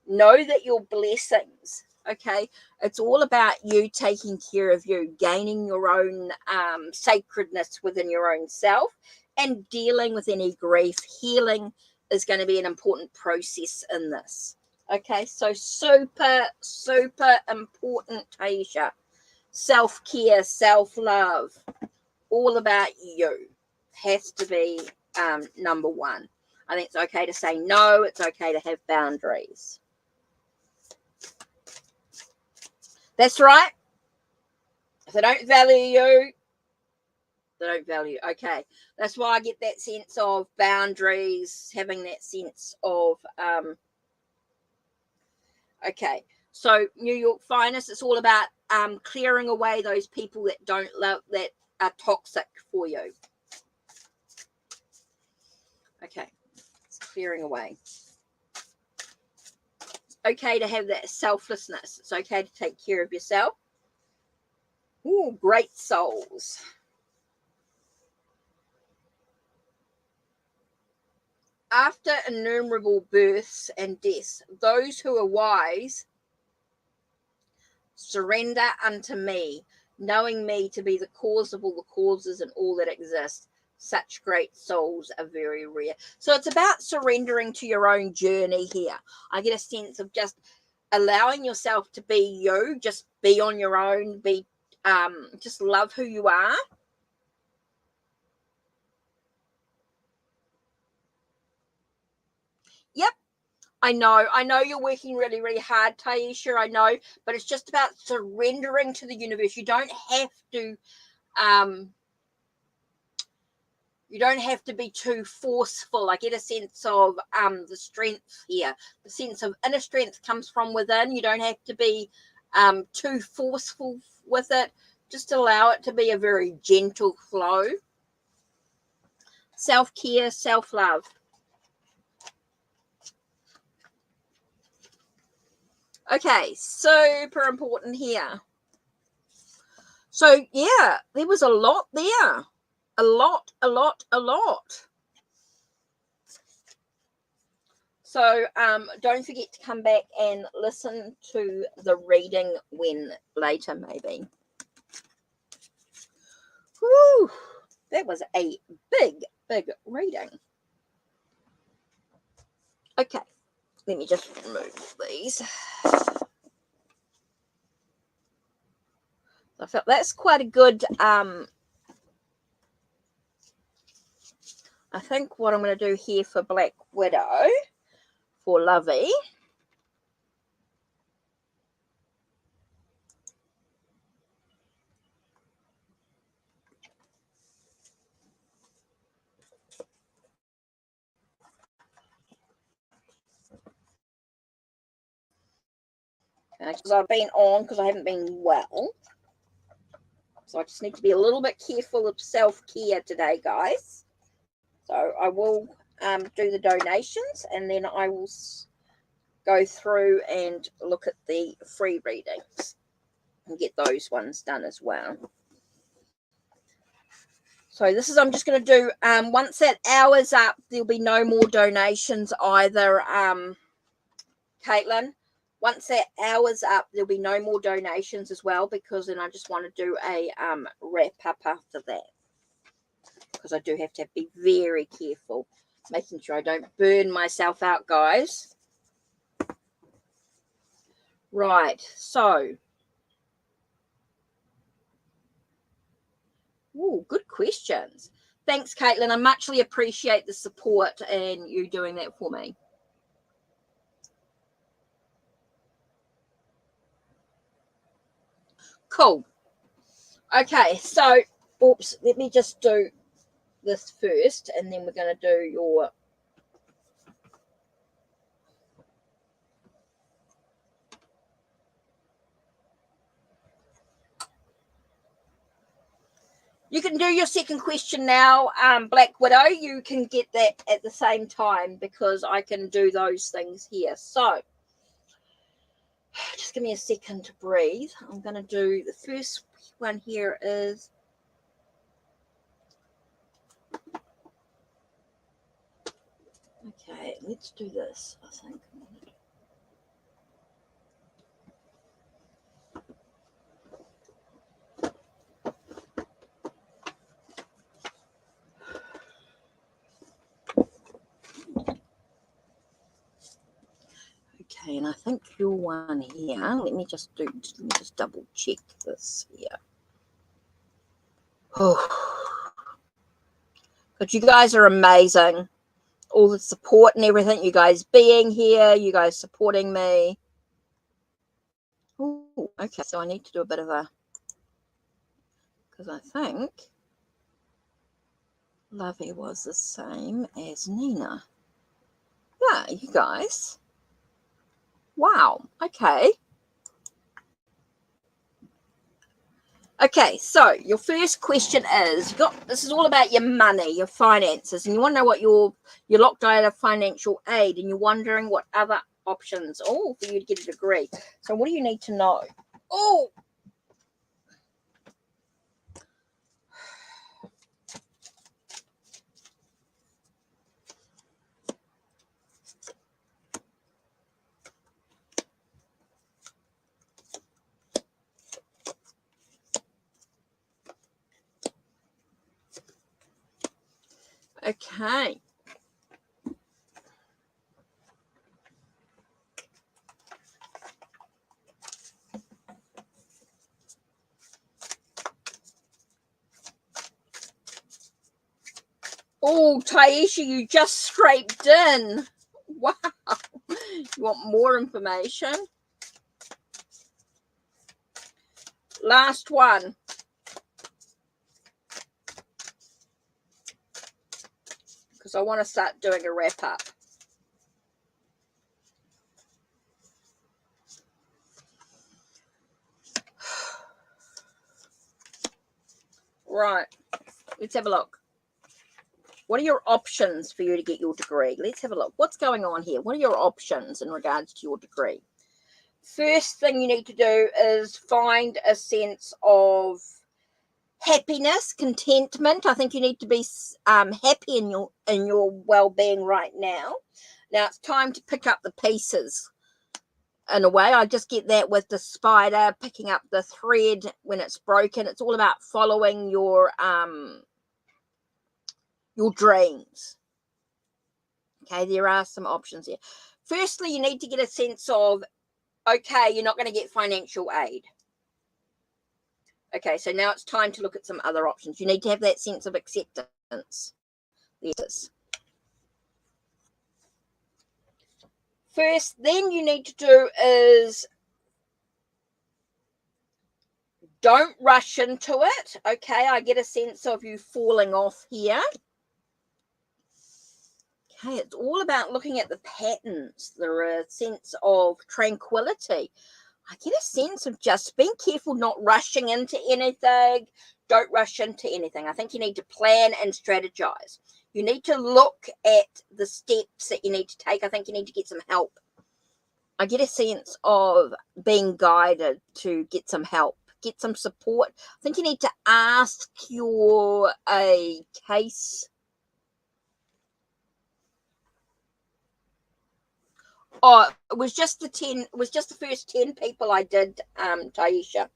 Know that your blessings, okay, it's all about you taking care of you, gaining your own sacredness within your own self, and dealing with any grief. Healing is going to be an important process in this. Okay, so super, super important, Taisha. Self-care, self-love, all about you has to be number one. I think it's okay to say no. It's okay to have boundaries. That's right. If they don't value you, they don't value. Okay. That's why I get that sense of boundaries, having that sense of, okay. So New York Finest, it's all about clearing away those people that don't love, that are toxic for you. Okay. It's clearing away. It's okay to have that selflessness. It's okay to take care of yourself. Ooh, great souls. After innumerable births and deaths, those who are wise surrender unto me, knowing me to be the cause of all the causes and all that exists. Such great souls are very rare. So it's about surrendering to your own journey here. I get a sense of just allowing yourself to be you, just be on your own, be just love who you are. Yep. I know you're working really, really hard, Taisha, I know, but it's just about surrendering to the universe. You don't have to be too forceful. I get a sense of the strength here. The sense of inner strength comes from within. You don't have to be too forceful with it. Just allow it to be a very gentle flow. Self-care, self-love. Okay, super important here. So, yeah, there was a lot there. A lot. So, don't forget to come back and listen to the reading when later, maybe. Whew, that was a big reading. Okay, let me just remove these. I felt that's quite a good, I think what I'm going to do here for Black Widow, for Lovey, because I've been on, because I haven't been well. So I just need to be a little bit careful of self-care today, guys. So I will do the donations, and then I will go through and look at the free readings and get those ones done as well. So this is, I'm just going to do, once that hour's up, there'll be no more donations either, Caitlin. Once that hour's up, there'll be no more donations as well, because then I just want to do a wrap up after that. Because I do have to be very careful, making sure I don't burn myself out, guys. Right, so. Ooh, good questions. Thanks, Caitlin. I muchly appreciate the support and you doing that for me. Cool. Okay, so, oops, let me just do this first, and then we're going to do your... You can do your second question now, Black Widow. You can get that at the same time, because I can do those things here. So, just give me a second to breathe. I'm going to do the first one here is... Okay, let's do this, I think. Okay, and I think your one here, let me just double check this here. Oh, but you guys are amazing. All the support and everything, you guys being here, you guys supporting me. Oh, okay, so I need to do a bit of a, because I think Lovey was the same as Nina. Yeah, you guys. Wow, okay. Okay, so your first question is, this is all about your money, your finances, and you want to know what you're locked out of financial aid, and you're wondering what other options, for you to get a degree. So what do you need to know? Oh, okay. Oh, Taisha, you just scraped in. Wow. You want more information? Last one. Because I want to start doing a wrap up. Right. Let's have a look. What are your options for you to get your degree? Let's have a look. What's going on here? What are your options in regards to your degree? First thing you need to do is find a sense of happiness, contentment. I think you need to be happy in your well-being right now. Now it's time to pick up the pieces. In a way, I just get that with the spider, picking up the thread when it's broken. It's all about following your dreams. Okay, there are some options here. Firstly, you need to get a sense of, okay, you're not going to get financial aid. Okay, so now it's time to look at some other options. You need to have that sense of acceptance. Yes. First, then you need to do is don't rush into it. Okay, I get a sense of you falling off here. Okay, it's all about looking at the patterns. There is a sense of tranquility. I get a sense of just being careful, not rushing into anything. Don't rush into anything. I think you need to plan and strategize. You need to look at the steps that you need to take. I think you need to get some help. I get a sense of being guided to get some help, get some support. I think you need to ask a case. Oh, it was just the first 10 people I did, Taisha.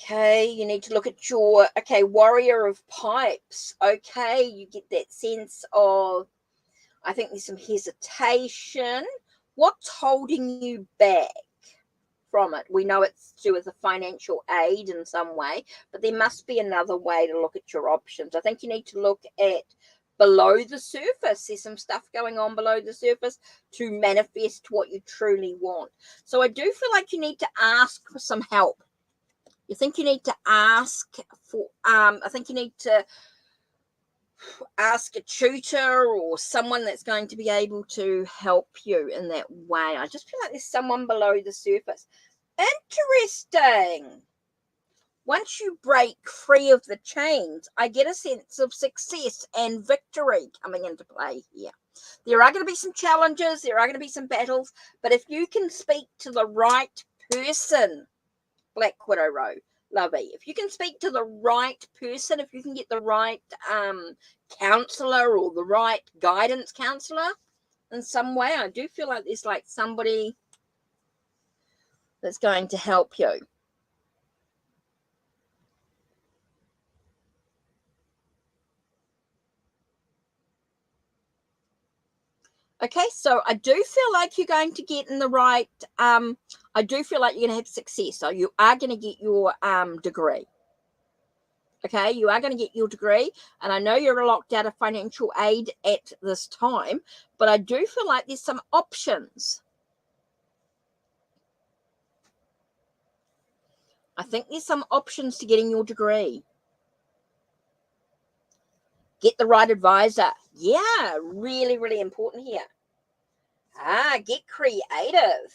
Okay, you need to look at your, warrior of pipes. Okay, you get that sense of, I think there's some hesitation. What's holding you back from it? We know it's to do with the financial aid in some way, but there must be another way to look at your options. I think you need to look at below the surface. There's some stuff going on below the surface to manifest what you truly want. So I do feel like you need to ask for some help. You think you need to ask for, I think you need to ask a tutor or someone that's going to be able to help you in that way. I just feel like there's someone below the surface. Interesting. Once you break free of the chains, I get a sense of success and victory coming into play here. There are going to be some challenges, there are going to be some battles, but if you can speak to the right person, Black Widow Row, lovey, if you can speak to the right person, if you can get the right counselor or the right guidance counselor in some way, I do feel like there's like somebody that's going to help you. Okay, so I do feel like you're going to get in the right, I do feel like you're going to have success. So you are going to get your degree. Okay, you are going to get your degree. And I know you're locked out of financial aid at this time, but I do feel like there's some options. I think there's some options to getting your degree. Get the right advisor. Yeah, really, really important here. Get creative.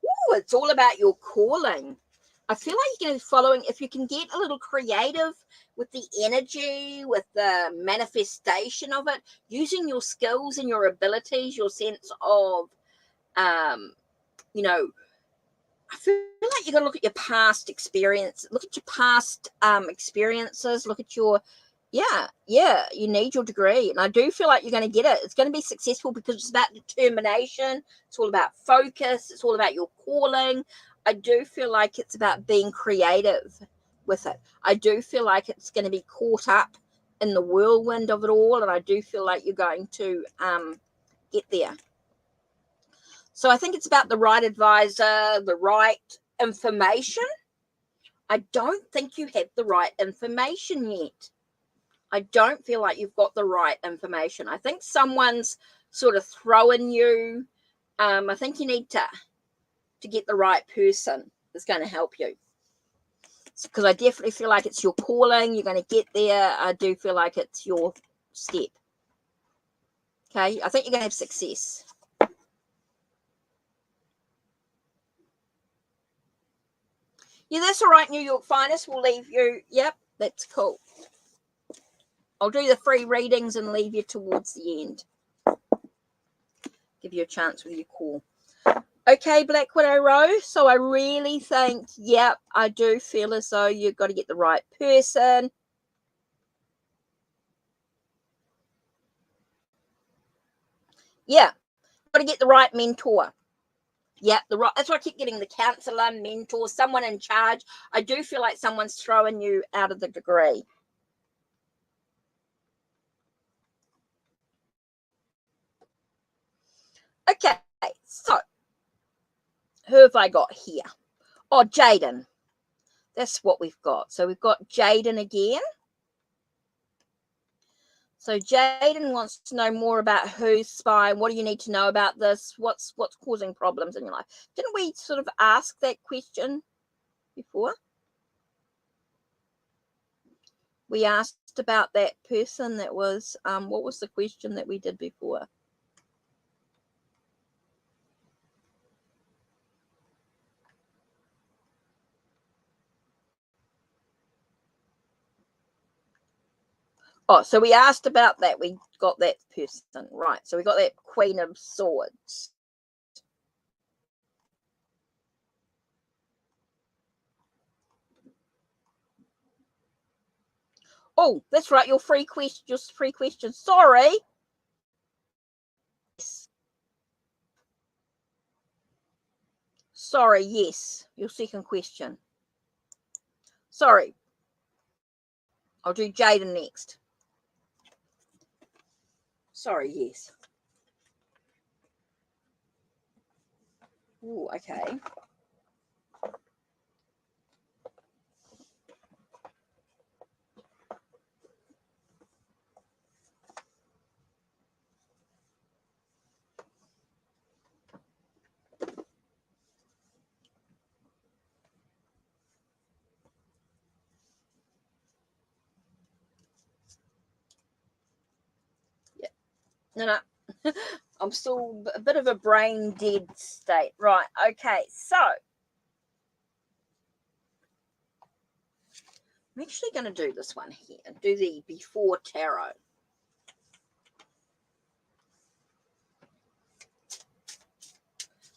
Ooh, it's all about your calling. I feel like you're going to be following, if you can get a little creative with the energy, with the manifestation of it, using your skills and your abilities, your sense of, you know, I feel like you're going to look at your past experience, look at your past experiences, look at your, you need your degree. And I do feel like you're going to get it. It's going to be successful because it's about determination. It's all about focus. It's all about your calling. I do feel like it's about being creative with it. I do feel like it's going to be caught up in the whirlwind of it all. And I do feel like you're going to get there. So I think it's about the right advisor, the right information. I don't think you have the right information yet. I don't feel like you've got the right information. I think someone's sort of throwing you. I think you need to get the right person that's going to help you. Because I definitely feel like it's your calling. You're going to get there. I do feel like it's your step. Okay, I think you're going to have success. Yeah, that's all right, New York Finest. We'll leave you. Yep, that's cool. I'll do the free readings and leave you towards the end. Give you a chance with your call. Okay, Black Widow Rose. So I really think, yep, I do feel as though you've got to get the right person. Yeah, got to get the right mentor. Yeah, that's why I keep getting the counselor, mentor, someone in charge. I do feel like someone's throwing you out of the degree. Okay, so who have I got here? Oh, Jaden. That's what we've got. So we've got Jaden again. So Jaden wants to know more about who's spying. What do you need to know about this? What's causing problems in your life? Didn't we sort of ask that question before? We asked about that person that was, what was the question that we did before? Oh, so we asked about that. We got that person. Right. So we got that Queen of Swords. Oh, that's right. Your free question. Sorry. Sorry, yes. Your second question. Sorry. I'll do Jaden next. Sorry, yes. Ooh, okay. Yeah. No. I'm still a bit of a brain dead state. Right. Okay. So I'm actually going to do this one here. Do the Before Tarot.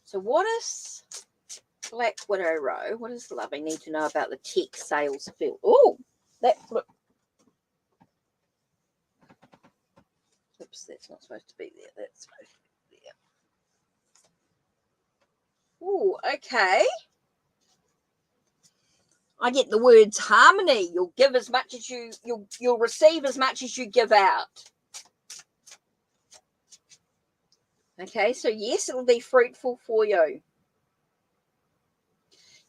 So what is Black Widow Row? What does Lovey need to know about the tech sales field? Oh, that look. Oops, that's not supposed to be there. That's supposed to be there. Oh, okay. I get the words harmony. You'll give as much as you'll receive as much as you give out. Okay, so yes, it'll be fruitful for you.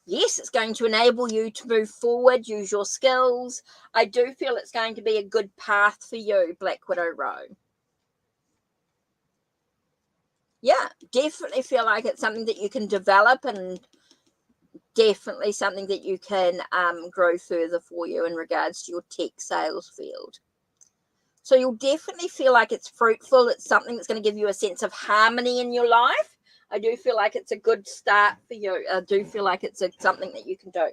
Yes, it's going to enable you to move forward, use your skills. I do feel it's going to be a good path for you, Black Widow Row. Yeah, definitely feel like it's something that you can develop and definitely something that you can grow further for you in regards to your tech sales field. So you'll definitely feel like it's fruitful. It's something that's going to give you a sense of harmony in your life. I do feel like it's a good start for you. I do feel like it's something that you can do.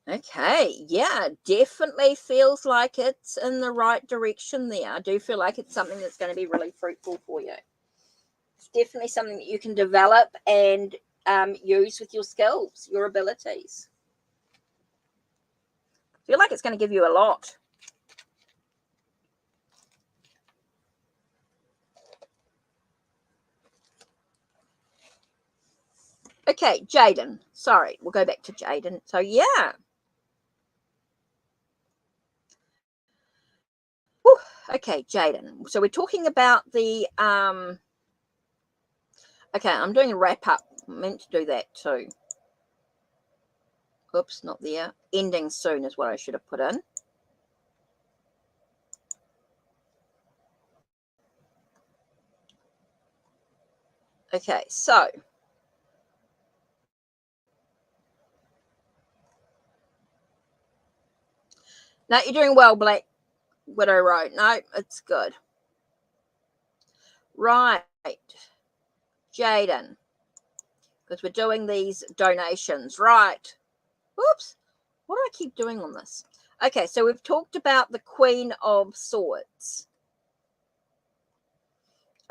Okay, yeah, definitely feels like it's in the right direction there. I do feel like it's something that's going to be really fruitful for you. It's definitely something that you can develop and use with your skills, your abilities. I feel like it's going to give you a lot. Okay, Jaden. Sorry, we'll go back to Jaden. So, yeah. Whew. Okay, Jaden. So, we're talking about the... Okay, I'm doing a wrap-up. I meant to do that too. Oops, not there. Ending soon is what I should have put in. Okay, so now you're doing well, Black Widow Road. No, it's good. Right, Jaden, because we're doing these donations. Right. Whoops. What do I keep doing on this? Okay, so we've talked about the Queen of Swords.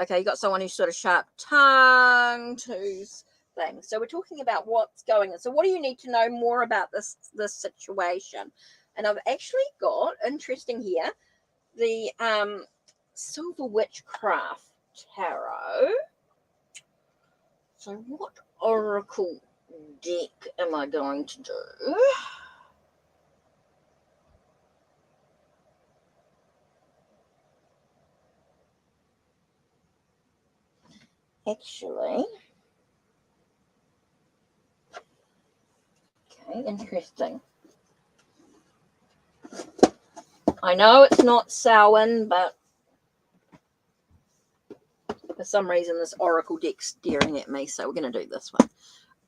Okay, you got someone who's sort of sharp-tongued, who's thing. So we're talking about what's going on. So what do you need to know more about this situation? And I've actually got, interesting here, the Silver Witchcraft Tarot. So what oracle deck am I going to do? Actually, okay, interesting. I know it's not Samhain, but for some reason this oracle deck's staring at me, so we're going to do this one.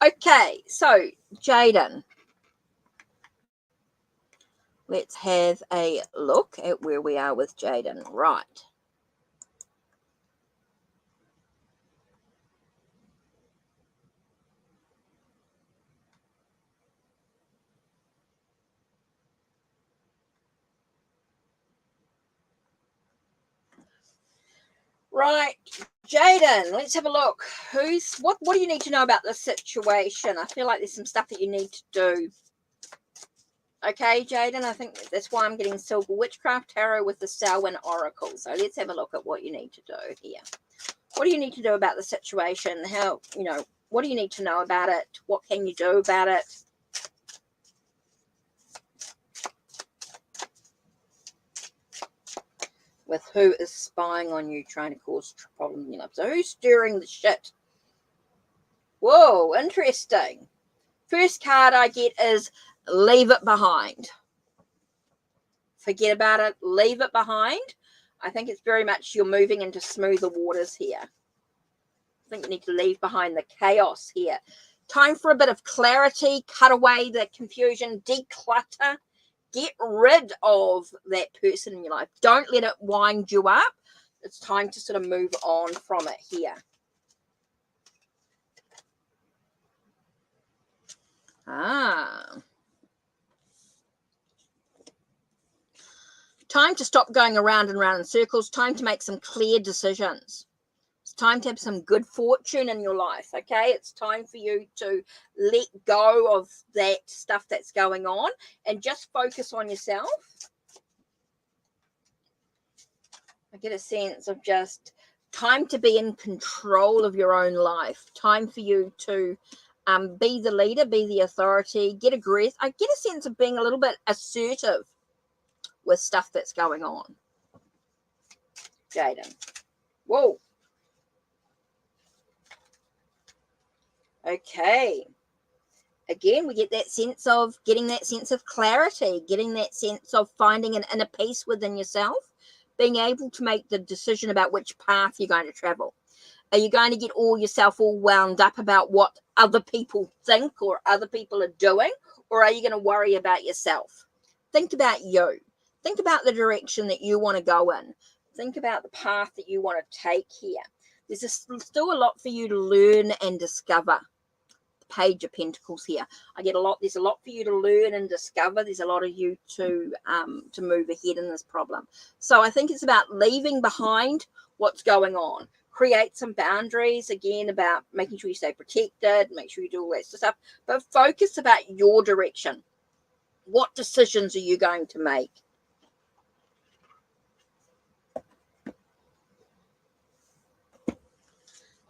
Okay, so Jaden, let's have a look at where we are with Jaden. Right. Right, Jaden, let's have a look. What do you need to know about this situation? I feel like there's some stuff that you need to do. Okay, Jaden, I think that's why I'm getting Silver Witchcraft Tarot with the Samhain Oracle. So let's have a look at what you need to do here. What do you need to do about the situation? How, what do you need to know about it? What can you do about it? With who is spying on you, trying to cause problems in your life. So who's stirring the shit? Whoa, interesting. First card I get is leave it behind. Forget about it. Leave it behind. I think it's very much you're moving into smoother waters here. I think you need to leave behind the chaos here. Time for a bit of clarity. Cut away the confusion. Declutter. Get rid of that person in your life. Don't let it wind you up. It's time to sort of move on from it here. Time to stop going around and around in circles. Time to make some clear decisions. It's time to have some good fortune in your life, okay? It's time for you to let go of that stuff that's going on and just focus on yourself. I get a sense of just time to be in control of your own life. Time for you to be the leader, be the authority, get aggressive. I get a sense of being a little bit assertive with stuff that's going on. Jaden. Whoa. Okay. Again, we get that sense of getting that sense of clarity, getting that sense of finding an inner peace within yourself, being able to make the decision about which path you're going to travel. Are you going to get yourself all wound up about what other people think or other people are doing? Or are you going to worry about yourself? Think about you. Think about the direction that you want to go in. Think about the path that you want to take here. There's still a lot for you to learn and discover. Page of Pentacles here. I get a lot. There's a lot for you to learn and discover. There's a lot of you to move ahead in this problem. So I think it's about leaving behind what's going on. Create some boundaries, again, about making sure you stay protected, make sure you do all that stuff, but focus about your direction. What decisions are you going to make?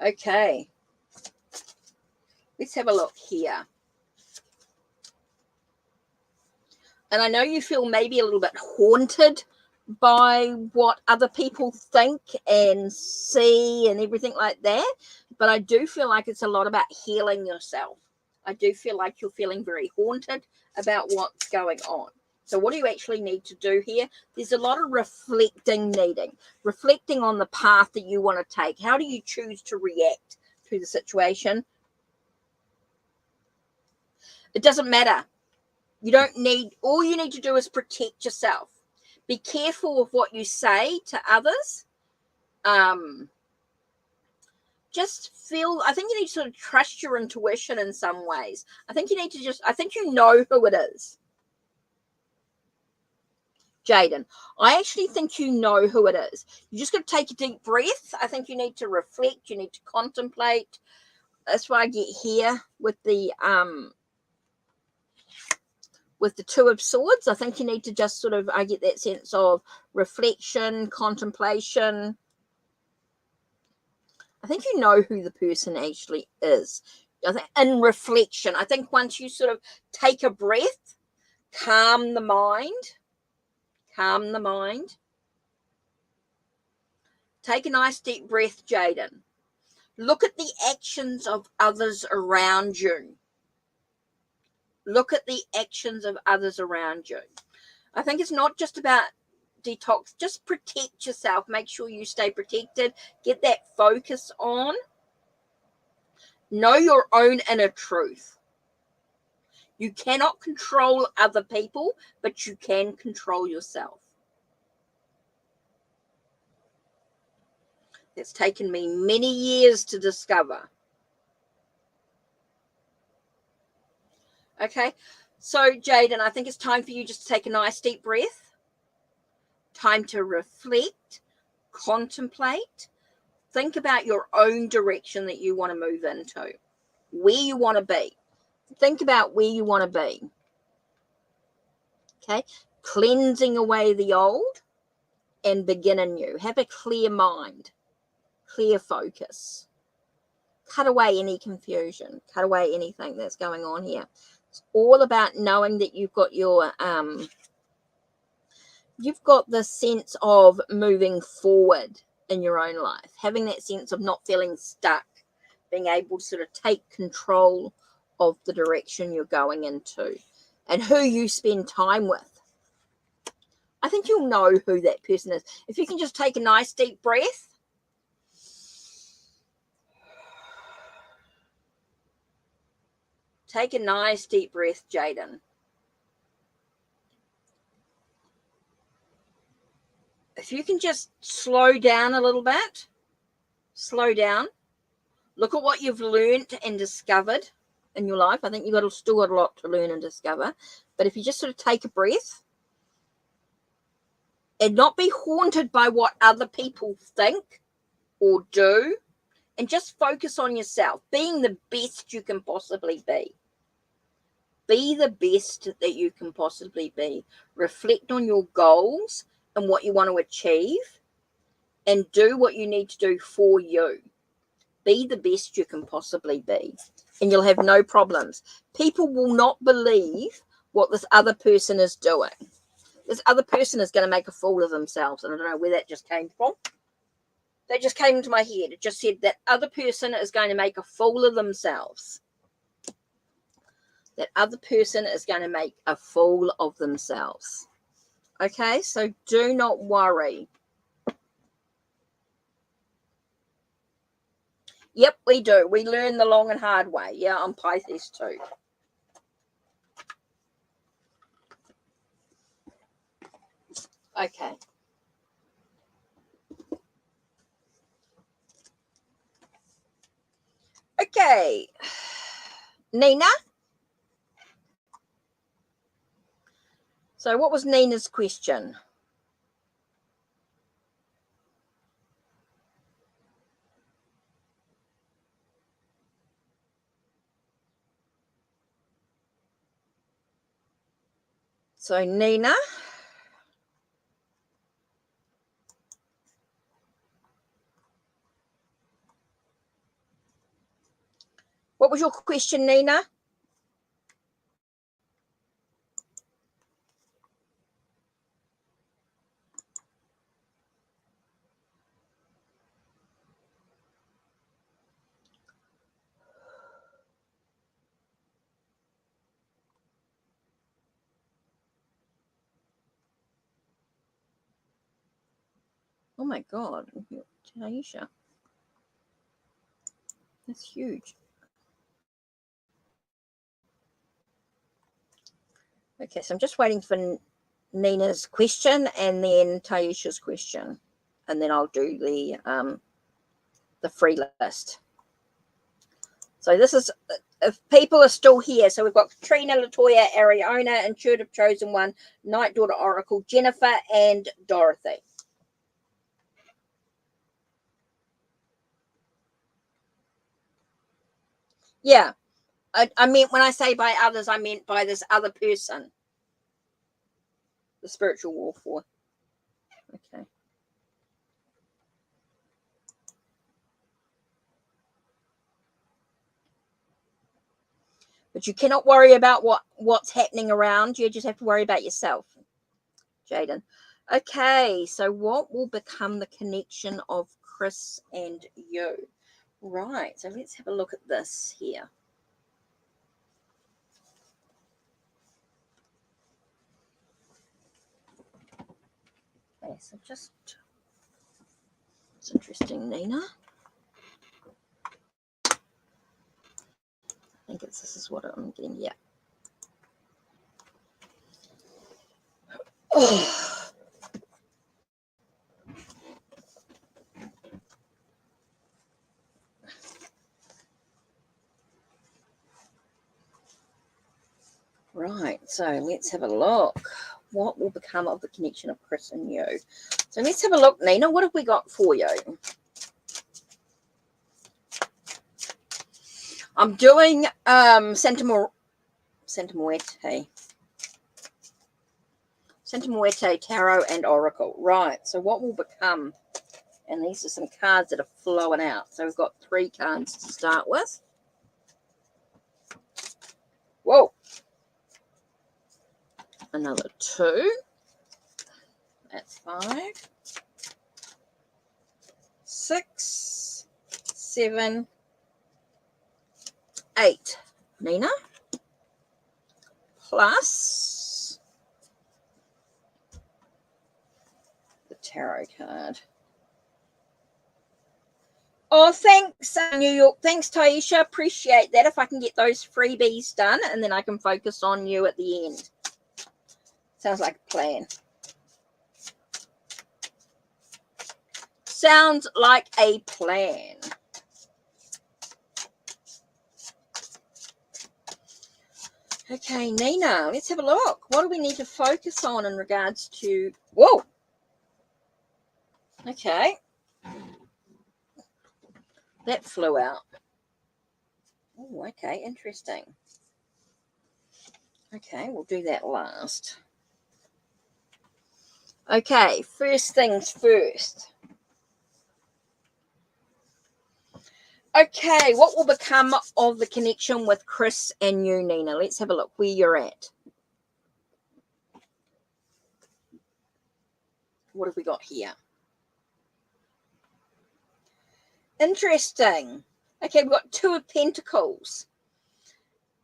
Okay. Let's have a look here. And I know you feel maybe a little bit haunted by what other people think and see and everything like that. But I do feel like it's a lot about healing yourself. I do feel like you're feeling very haunted about what's going on. So what do you actually need to do here? There's a lot of reflecting needing. Reflecting on the path that you want to take. How do you choose to react to the situation? It doesn't matter. You don't need, all you need to do is protect yourself. Be careful of what you say to others. Just feel, I think you need to sort of trust your intuition in some ways. I think you need to I think you know who it is. Jaden, I actually think you know who it is. You just got to take a deep breath. I think you need to reflect. You need to contemplate. That's why I get here with the Two of Swords. I think you need to just sort of, I get that sense of reflection, contemplation. I think you know who the person actually is. I think in reflection, I think once you sort of take a breath, calm the mind. Take a nice deep breath, Jaden. Look at the actions of others around you. Look at the actions of others around you. I think it's not just about detox. Just protect yourself. Make sure you stay protected. Get that focus on. Know your own inner truth. You cannot control other people, but you can control yourself. It's taken me many years to discover. Okay, so Jaden, I think it's time for you just to take a nice deep breath. Time to reflect, contemplate, think about your own direction that you want to move into, where you want to be. Think about where you want to be. Okay, cleansing away the old and beginning new. Have a clear mind, clear focus. Cut away any confusion. Cut away anything that's going on here. It's all about knowing that you've got the sense of moving forward in your own life, having that sense of not feeling stuck, being able to sort of take control of the direction you're going into and who you spend time with. I think you'll know who that person is. If you can just take a nice deep breath. Take a nice deep breath, Jaden. If you can just slow down a little bit, slow down. Look at what you've learned and discovered in your life. I think you've still got a lot to learn and discover. But if you just sort of take a breath and not be haunted by what other people think or do, and just focus on yourself, being the best you can possibly be. Be the best that you can possibly be. Reflect on your goals and what you want to achieve and do what you need to do for you. Be the best you can possibly be and you'll have no problems. People will not believe what this other person is doing. This other person is going to make a fool of themselves. And I don't know where that just came from. That just came into my head. It just said that other person is going to make a fool of themselves. That other person is going to make a fool of themselves. Okay, so do not worry. Yep, we do. We learn the long and hard way. Yeah, I'm Pisces too. Okay. Okay. Nina? So what was Nina's question? So Nina, what was your question, Nina? Oh my God, Taisha. That's huge. Okay, so I'm just waiting for Nina's question and then Taisha's question. And then I'll do the free list. So this is, if people are still here, so we've got Katrina, Latoya, Ariana, Intuitive Chosen One, Night Daughter Oracle, Jennifer, and Dorothy. Yeah, I meant when I say by others, I meant by this other person, the spiritual warfare. Okay. But you cannot worry about what's happening around you. You just have to worry about yourself, Jaden. Okay, so what will become the connection of Chris and you? Right, so let's have a look at this here. Okay, so just, it's interesting, Nina. I think this is what I'm getting, yeah. Oh. Right, so let's have a look. What will become of the connection of Chris and you? So let's have a look, Nina. What have we got for you? I'm doing Santa Muerte Tarot and Oracle. Right, so what will become? And these are some cards that are flowing out. So we've got 3 cards to start with. Whoa. Another 2. That's 5. 6, 7, 8. Nina. Plus the tarot card. Oh, thanks, New York. Thanks, Taisha. Appreciate that. If I can get those freebies done, and then I can focus on you at the end. Sounds like a plan. Sounds like a plan. Okay, Nina, let's have a look. What do we need to focus on in regards to... Whoa. Okay. That flew out. Oh, okay, interesting. Okay, we'll do that last. Okay, first things first. Okay, what will become of the connection with Chris and you, Nina? Let's have a look where you're at. What have we got here? Interesting. Okay, we've got 2 of Pentacles.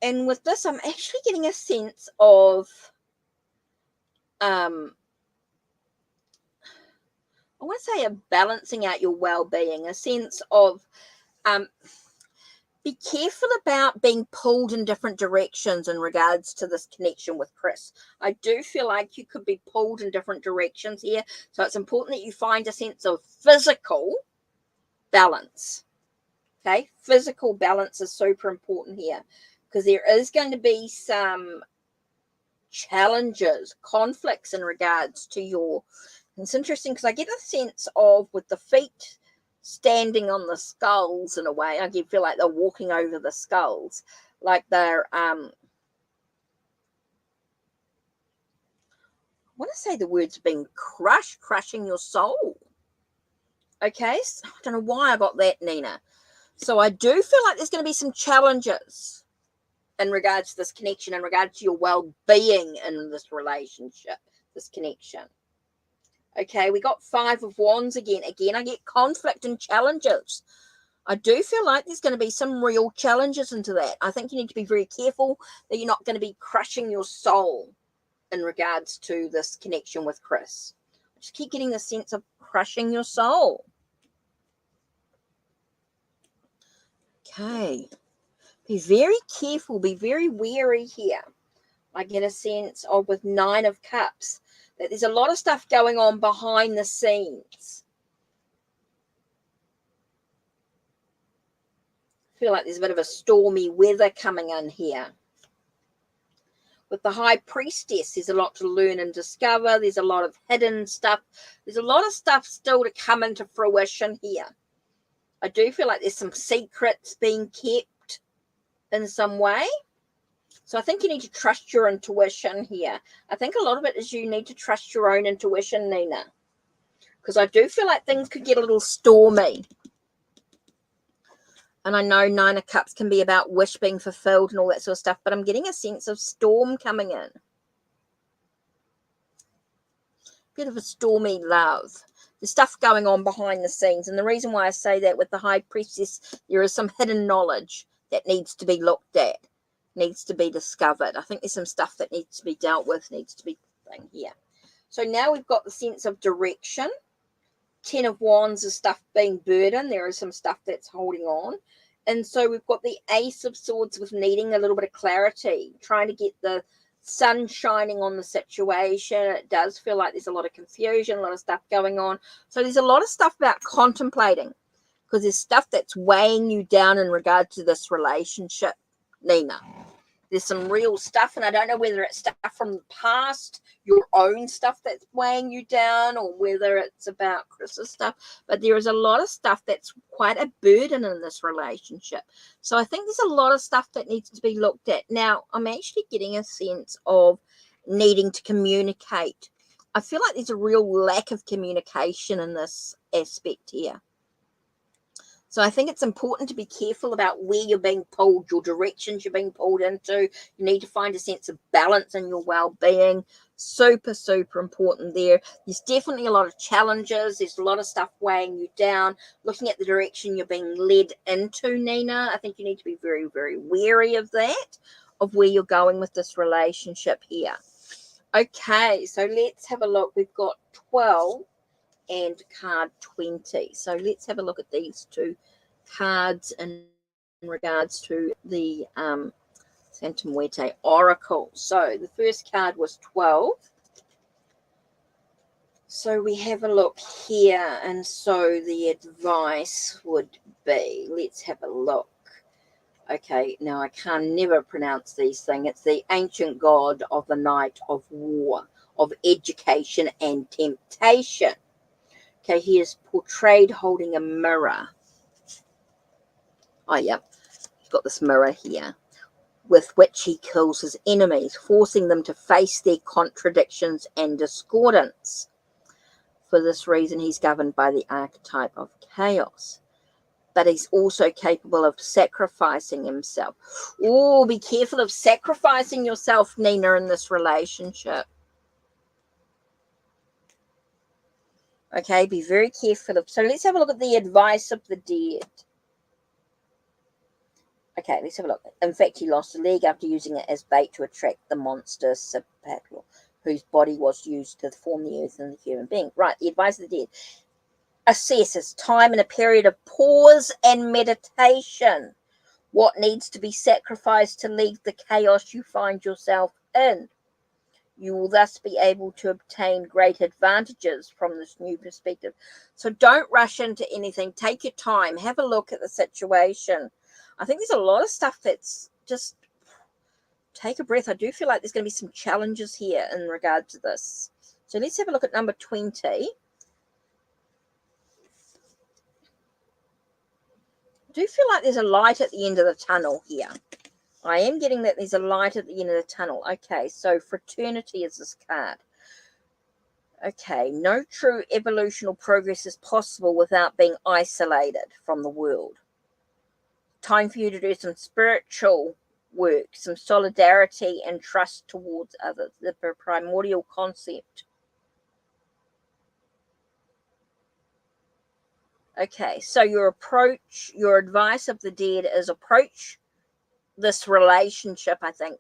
And with this, I'm actually getting a sense of, I want to say a balancing out your well-being, a sense of, be careful about being pulled in different directions in regards to this connection with Chris. I do feel like you could be pulled in different directions here. So it's important that you find a sense of physical balance. Okay, physical balance is super important here because there is going to be some challenges, conflicts in regards to your... It's interesting because I get a sense of, with the feet standing on the skulls in a way, I feel like they're walking over the skulls, like they're I want to say the words being crushing your soul. Okay, so I don't know why I got that, Nina. So I do feel like there's going to be some challenges in regards to this connection, in regards to your well-being in this relationship, this connection. Okay, we got 5 of Wands again. Again, I get conflict and challenges. I do feel like there's going to be some real challenges into that. I think you need to be very careful that you're not going to be crushing your soul in regards to this connection with Chris. Just keep getting the sense of crushing your soul. Okay. Be very careful. Be very wary here. I get a sense of, with 9 of Cups, that there's a lot of stuff going on behind the scenes. I feel like there's a bit of a stormy weather coming in here. With the High Priestess, there's a lot to learn and discover. There's a lot of hidden stuff. There's a lot of stuff still to come into fruition here. I do feel like there's some secrets being kept in some way. So I think you need to trust your intuition here. I think a lot of it is you need to trust your own intuition, Nina. Because I do feel like things could get a little stormy. And I know 9 of Cups can be about wish being fulfilled and all that sort of stuff, but I'm getting a sense of storm coming in. Bit of a stormy love. There's stuff going on behind the scenes. And the reason why I say that, with the High Priestess, there is some hidden knowledge that needs to be looked at, needs to be discovered. I think there's some stuff that needs to be dealt with, needs to be thing here. So now we've got the sense of direction. 10 of Wands is stuff being burdened. There is some stuff that's holding on. And so we've got the Ace of Swords with needing a little bit of clarity, trying to get the sun shining on the situation. It does feel like there's a lot of confusion, a lot of stuff going on. So there's a lot of stuff about contemplating, because there's stuff that's weighing you down in regard to this relationship, Nina. There's some real stuff, and I don't know whether it's stuff from the past, your own stuff that's weighing you down, or whether it's about Chris's stuff, but there is a lot of stuff that's quite a burden in this relationship. So I think there's a lot of stuff that needs to be looked at. Now, I'm actually getting a sense of needing to communicate. I feel like there's a real lack of communication in this aspect here. So I think it's important to be careful about where you're being pulled, your directions you're being pulled into. You need to find a sense of balance in your well-being. Super, super important there. There's definitely a lot of challenges. There's a lot of stuff weighing you down. Looking at the direction you're being led into, Nina, I think you need to be very, very wary of that, of where you're going with this relationship here. Okay, so let's have a look. We've got 12. And card 20. So let's have a look at these two cards in regards to the Santa Muerte Oracle. So the first card was 12. So we have a look here, and so the advice would be, let's have a look. Okay, now I can never pronounce these things. It's the ancient god of the Knight of War, of education and temptation. Okay, he is portrayed holding a mirror. Oh, yeah. He's got this mirror here, with which he kills his enemies, forcing them to face their contradictions and discordance. For this reason, he's governed by the archetype of chaos. But he's also capable of sacrificing himself. Oh, be careful of sacrificing yourself, Nina, in this relationship. Okay, be very careful of. So let's have a look at the advice of the dead. Okay, let's have a look. In fact, he lost a leg after using it as bait to attract the monster Sapatl, whose body was used to form the earth and the human being. Right, the advice of the dead. Assess its time in a period of pause and meditation. What needs to be sacrificed to leave the chaos you find yourself in? You will thus be able to obtain great advantages from this new perspective. So don't rush into anything. Take your time. Have a look at the situation. I think there's a lot of stuff that's just, take a breath. I do feel like there's going to be some challenges here in regard to this. So let's have a look at number 20. I do feel like there's a light at the end of the tunnel here. I am getting that there's a light at the end of the tunnel. Okay, so fraternity is this card. Okay, no true evolutional progress is possible without being isolated from the world. Time for you to do some spiritual work, some solidarity and trust towards others, the primordial concept. Okay, so your approach, your advice of the dead is approach this relationship, I think,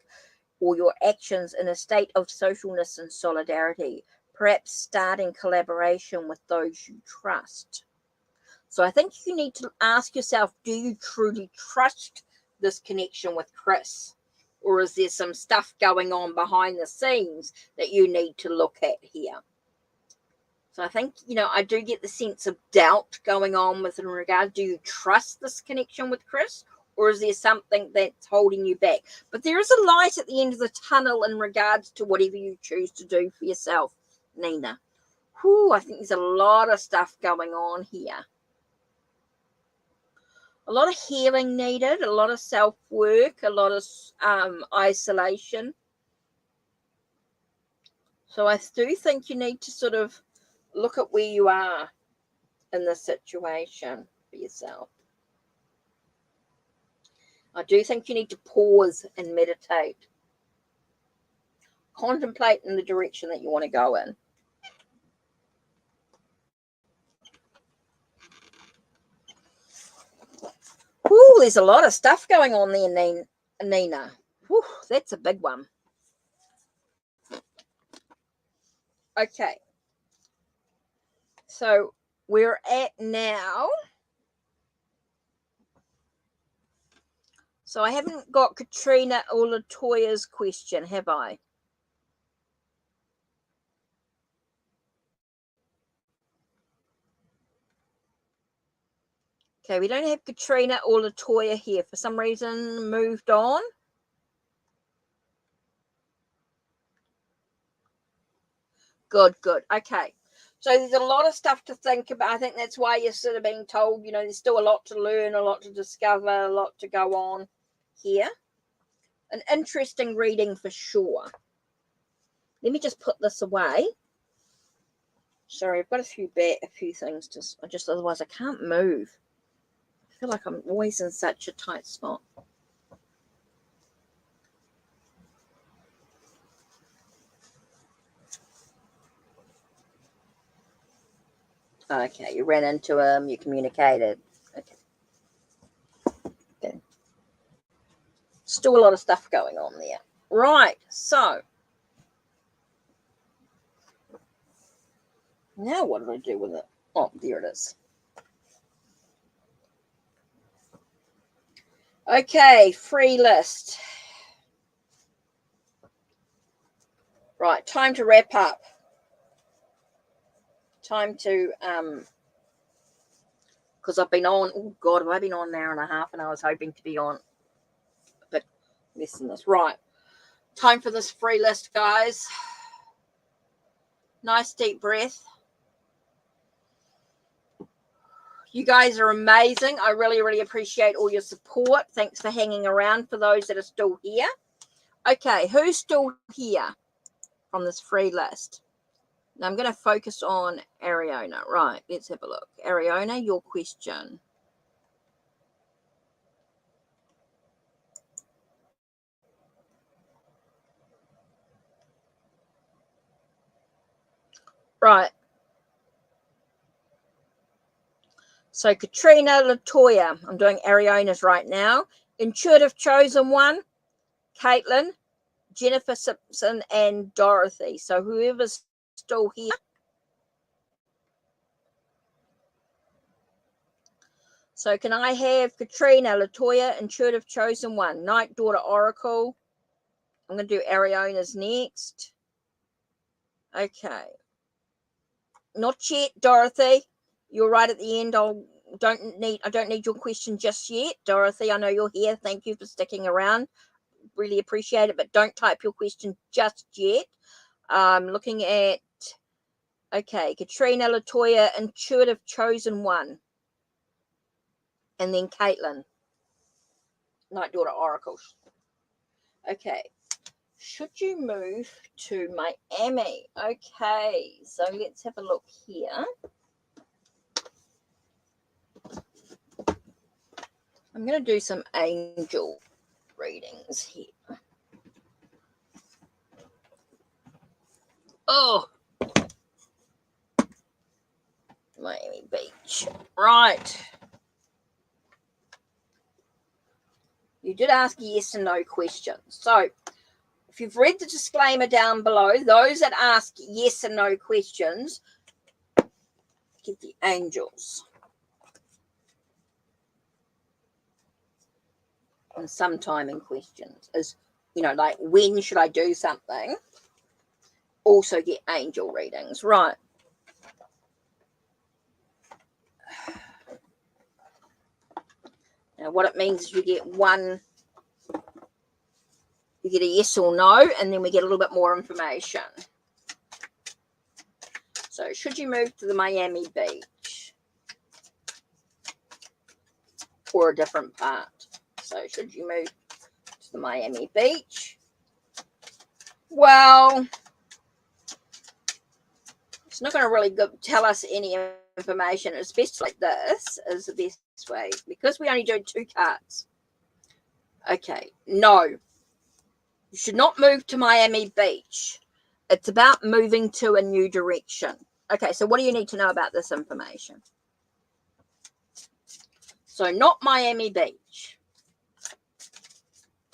or your actions in a state of socialness and solidarity. perhaps starting collaboration with those you trust. So I think you need to ask yourself, do you truly trust this connection with Chris? Or is there some stuff going on behind the scenes that you need to look at here? So I think, I do get the sense of doubt going on with in regard, do you trust this connection with Chris? Or is there something that's holding you back? But there is a light at the end of the tunnel in regards to whatever you choose to do for yourself, Nina. Whew, I think there's a lot of stuff going on here. A lot of healing needed, a lot of self-work, a lot of isolation. So I do think you need to sort of look at where you are in this situation for yourself. I do think you need to pause and meditate. Contemplate in the direction that you want to go in. Ooh, there's a lot of stuff going on there, Nina. Whew, that's a big one. Okay. So we're at now. So I haven't got Katrina or Latoya's question, have I? Okay, we don't have Katrina or Latoya here. For some reason, moved on. Good. Okay. So there's a lot of stuff to think about. I think that's why you're sort of being told, there's still a lot to learn, a lot to discover, a lot to go on here. An interesting reading for sure. Let me just put this away. Sorry, I've got a few things to just, otherwise I can't move. I feel like I'm always in such a tight spot. Okay, you ran into him, you communicated. Okay. Still a lot of stuff going on there. Right, so now what do I do with it? Oh, there it is. Okay, free list. Right, time to wrap up. Time to, because I've been on, oh God, have I been on an hour and a half, and I was hoping to be on a bit less than this. Right, time for this free list, guys. Nice deep breath. You guys are amazing. I really, really appreciate all your support. Thanks for hanging around for those that are still here. Okay, who's still here from this free list? Now I'm going to focus on Ariana. Right, let's have a look. Ariana, your question. Right. So Katrina, Latoya. I'm doing Ariana's right now. Intuitive Chosen One, Caitlin, Jennifer Simpson, and Dorothy. So whoever's still here. So can I have Katrina, Latoya, Intuitive Chosen One, Night Daughter Oracle? I'm going to do Ariana's next. Okay. Not yet, Dorothy. You're right at the end. I don't need your question just yet, Dorothy. I know you're here. Thank you for sticking around. Really appreciate it, but don't type your question just yet. Looking at, okay, Katrina, Latoya, Intuitive Chosen One. And then Caitlin, Night Daughter Oracle. Okay. Should you move to Miami? Okay, so let's have a look here. I'm going to do some angel readings here. Oh, Miami Beach. Right. You did ask a yes and no question. So if you've read the disclaimer down below, those that ask yes and no questions, get the angels. And some timing questions is, you know, like when should I do something? Also get angel readings, right? Now what it means is you get a yes or no, and then we get a little bit more information. So should you move to the Miami Beach or a different part? So should you move to the Miami Beach? Well, it's not going to really tell us any information. It's best like this is the best way, because we only do 2 cards. Okay, no. You should not move to Miami Beach. It's about moving to a new direction. Okay, so what do you need to know about this information? So not Miami Beach.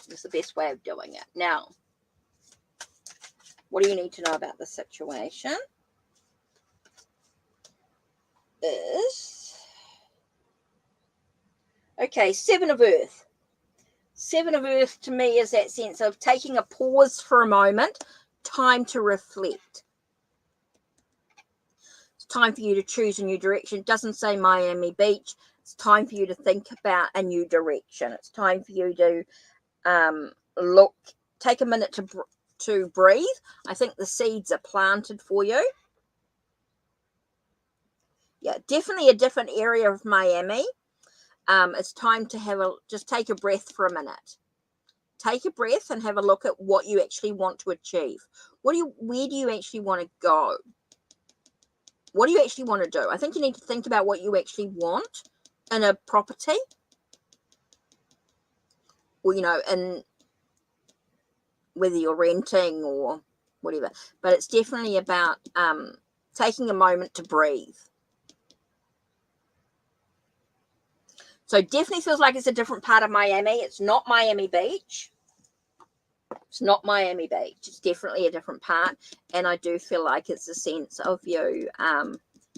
It's the best way of doing it. Now, what do you need to know about the situation? Is, okay, 7 of Earth. 7 of Earth to me is that sense of taking a pause for a moment, time to reflect. It's time for you to choose a new direction. It doesn't say Miami Beach. It's time for you to think about a new direction. It's time for you to look, take a minute to breathe. I think the seeds are planted for you. Yeah, definitely a different area of Miami. It's time to just take a breath for a minute. Take a breath and have a look at what you actually want to achieve. Where do you actually want to go? What do you actually want to do? I think you need to think about what you actually want in a property. Or, you know, and whether you're renting or whatever. But it's definitely about taking a moment to breathe. So definitely feels like it's a different part of Miami. It's not Miami Beach. It's not Miami Beach. It's definitely a different part. And I do feel like it's a sense of you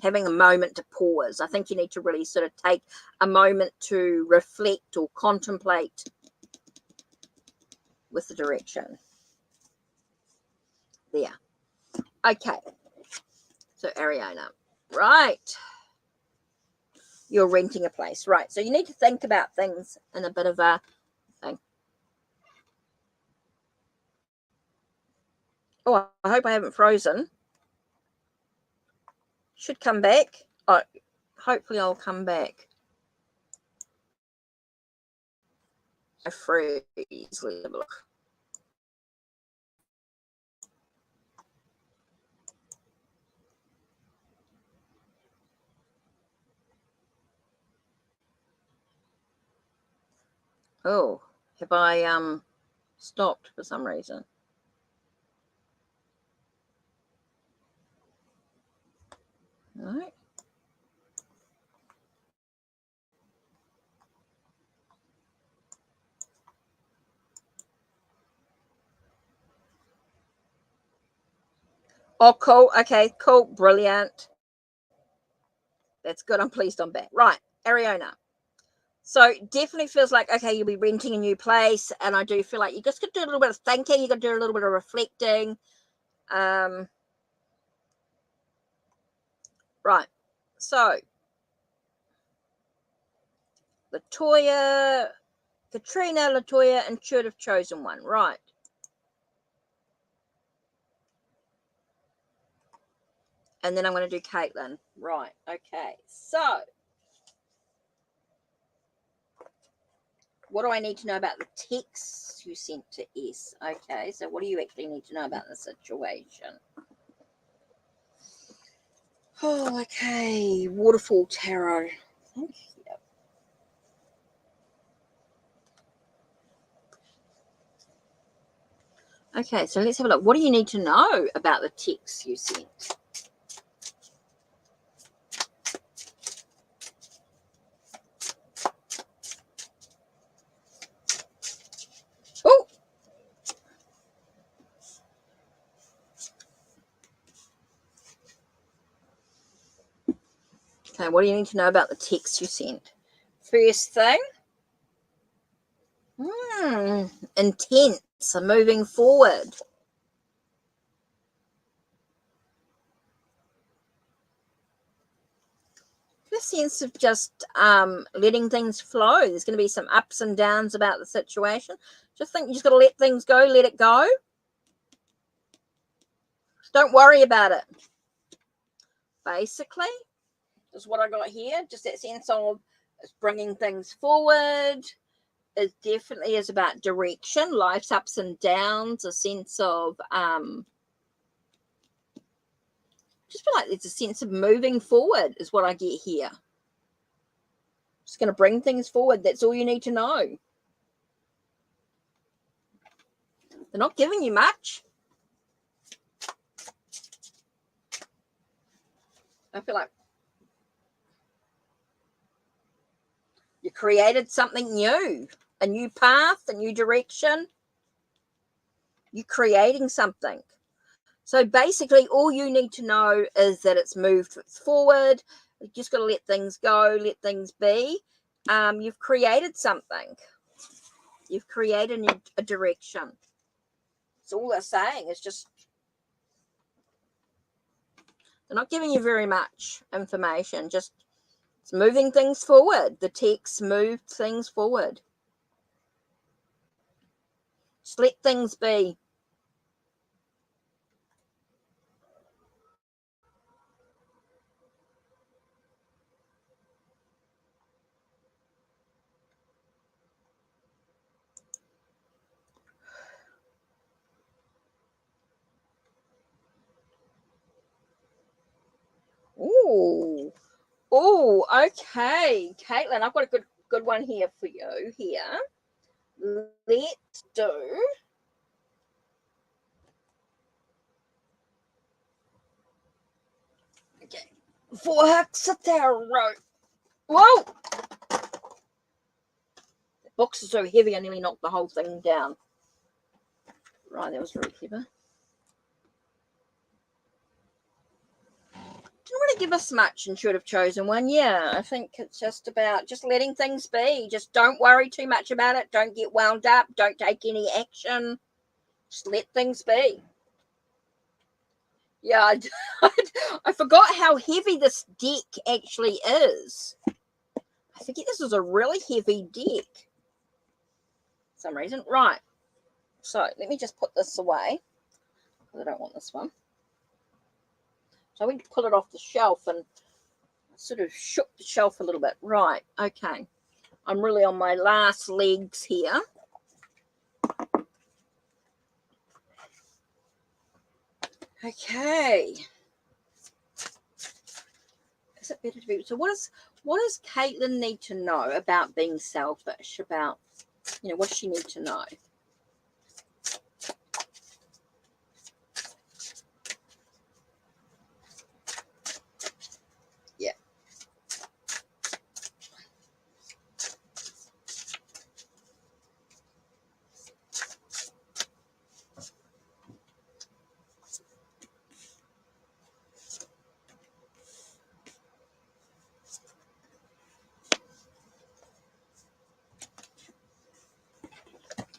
having a moment to pause. I think you need to really sort of take a moment to reflect or contemplate with the direction. There. Okay. So Ariana. Right. You're renting a place. Right. So you need to think about things in a bit of a thing. Oh, I hope I haven't frozen. Should come back. Oh, hopefully I'll come back. I freeze. Look. Oh, have I stopped for some reason? All right. Oh, cool. Okay, cool. Brilliant. That's good. I'm pleased I'm back. Right, Ariana. So definitely feels like, okay, you'll be renting a new place. And I do feel like you just got to do a little bit of thinking. You got to do a little bit of reflecting. Right. So Latoya, Katrina, Latoya, Intuitive Chosen One. Right. And then I'm going to do Caitlin. Right. Okay. So what do I need to know about the text you sent to S? Okay. So what do you actually need to know about the situation? Oh, okay. Waterfall Tarot. Thank you. Okay, so let's have a look. What do you need to know about the text you sent? Oh, Okay, what do you need to know about the text you sent? First thing, intense, so moving forward. The sense of just letting things flow. There's going to be some ups and downs about the situation. Just think you just got to let things go, let it go. Don't worry about it. Basically, is what I got here. Just that sense of bringing things forward. It definitely is about direction, life's ups and downs, a sense of just feel like there's a sense of moving forward is what I get here. Just going to bring things forward. That's all you need to know. They're not giving you much. I feel like you created something new, a new path, a new direction. You're creating something. So basically, all you need to know is that it's moved forward. You just got to let things go, let things be. You've created something. You've created a direction. That's all they're saying. It's just they're not giving you very much information. Just it's moving things forward. The text moved things forward. Just let things be. Ooh. Oh, okay. Caitlin, I've got a good one here for you here. Let's do okay. 4 hacks a tarot. Whoa! The box is so heavy I nearly knocked the whole thing down. Right, that was very clever. Didn't really give us much and should have chosen one. Yeah, I think it's just about just letting things be. Just don't worry too much about it. Don't get wound up. Don't take any action. Just let things be. Yeah, I forgot how heavy this deck actually is. I forget this is a really heavy deck. For some reason. Right. So let me just put this away. I don't want this one. So I went to pull it off the shelf and sort of shook the shelf a little bit. Right. Okay. I'm really on my last legs here. Okay. Is it better to be? So what does Caitlin need to know about being selfish? About, what does she need to know? Yeah.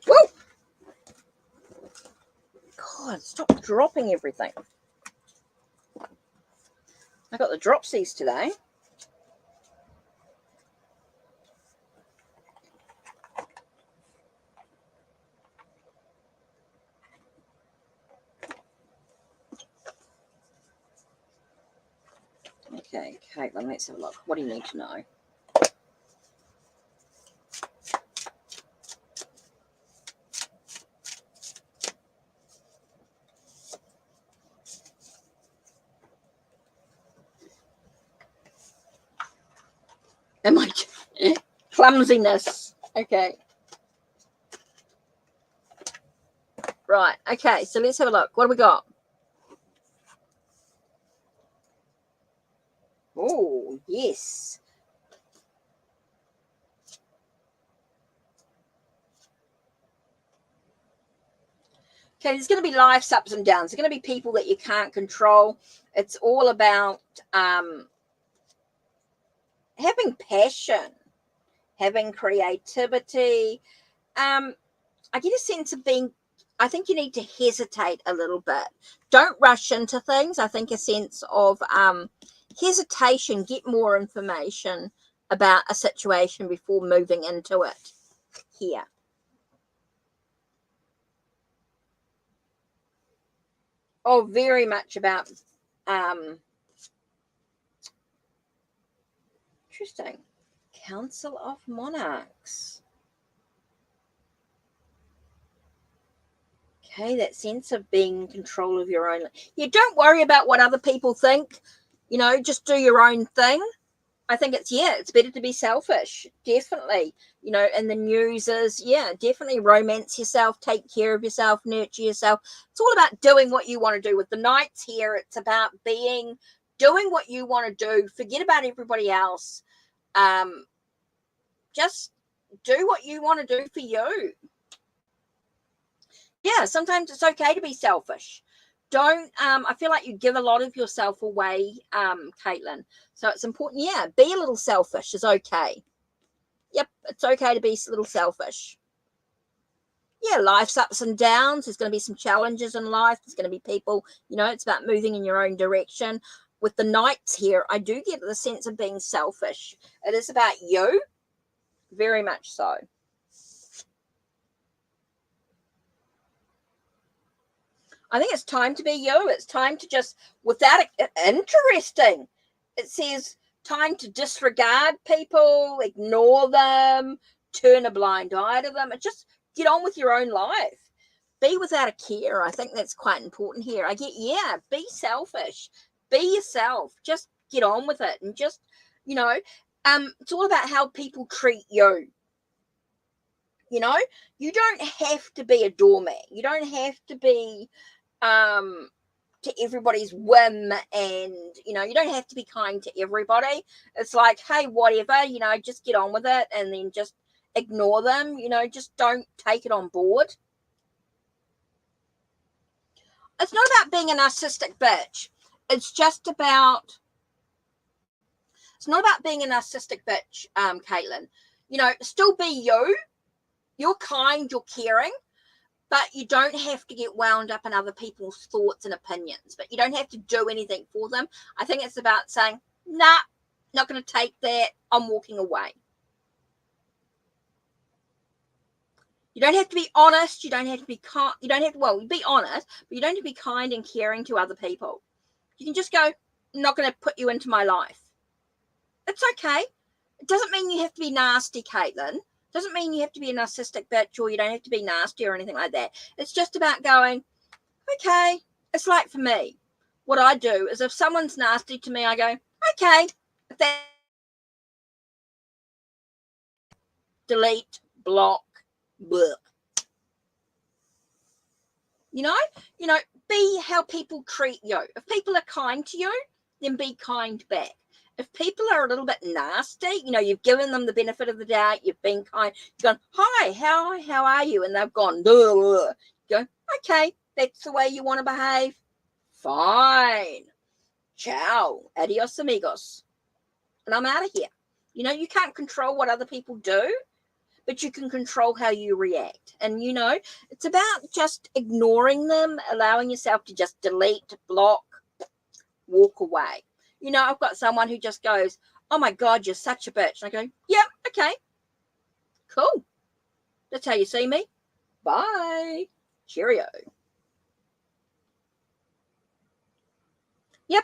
Woo! God, stop dropping everything. I got the dropsies today. Okay, Caitlin, let's have a look. What do you need to know? Am I clumsiness? Okay. Right. Okay. So let's have a look. What do we got? Oh, yes. Okay, there's going to be life's ups and downs. There's going to be people that you can't control. It's all about having passion, having creativity. I get a sense of being, I think you need to hesitate a little bit. Don't rush into things. I think a sense of hesitation, get more information about a situation before moving into it here. Oh, very much about, interesting, Council of Monarchs. Okay, that sense of being in control of your own. Yeah, don't worry about what other people think. Just do your own thing. I think it's better to be selfish, definitely. And the news is, definitely romance yourself, take care of yourself, nurture yourself. It's all about doing what you want to do. With the Knights here, it's about doing what you want to do. Forget about everybody else. Just do what you want to do for you. Yeah, sometimes it's okay to be selfish. Don't I feel like you give a lot of yourself away, Caitlin. So it's important, be a little selfish is okay. Yep, it's okay to be a little selfish. Yeah, life's ups and downs. There's going to be some challenges in life. There's going to be people, it's about moving in your own direction. With the Knights here, I do get the sense of being selfish. It is about you, very much so. I think it's time to be you. It's time to just, without it, interesting. It says time to disregard people, ignore them, turn a blind eye to them, and just get on with your own life. Be without a care. I think that's quite important here. Be selfish. Be yourself. Just get on with it. And just, it's all about how people treat you. You don't have to be a doormat. You don't have to be to everybody's whim, and you don't have to be kind to everybody. It's like, hey, whatever, just get on with it, and then just ignore them. Just don't take it on board. It's not about being a narcissistic bitch. It's not about being a narcissistic bitch, Caitlin. Still be you. You're kind, you're caring, but you don't have to get wound up in other people's thoughts and opinions. But you don't have to do anything for them. I think it's about saying, nah, not going to take that. I'm walking away. You don't have to be honest. You don't have to be kind. You don't have to, well, be honest, but you don't have to be kind and caring to other people. You can just go, I'm not going to put you into my life. It's okay. It doesn't mean you have to be nasty, Caitlin. Doesn't mean you have to be a narcissistic bitch, or you don't have to be nasty or anything like that. It's just about going, okay. It's like, for me, what I do is if someone's nasty to me, I go, okay. If that, delete, block, bleh. Be how people treat you. If people are kind to you, then be kind back. If people are a little bit nasty, you've given them the benefit of the doubt, you've been kind, you've gone, hi, how are you? And they've gone, duh, duh. You go, okay, that's the way you want to behave. Fine. Ciao. Adios, amigos. And I'm out of here. You can't control what other people do, but you can control how you react. And, it's about just ignoring them, allowing yourself to just delete, block, walk away. I've got someone who just goes, oh my God, you're such a bitch. And I go, yeah, okay, cool. That's how you see me. Bye. Cheerio. Yep.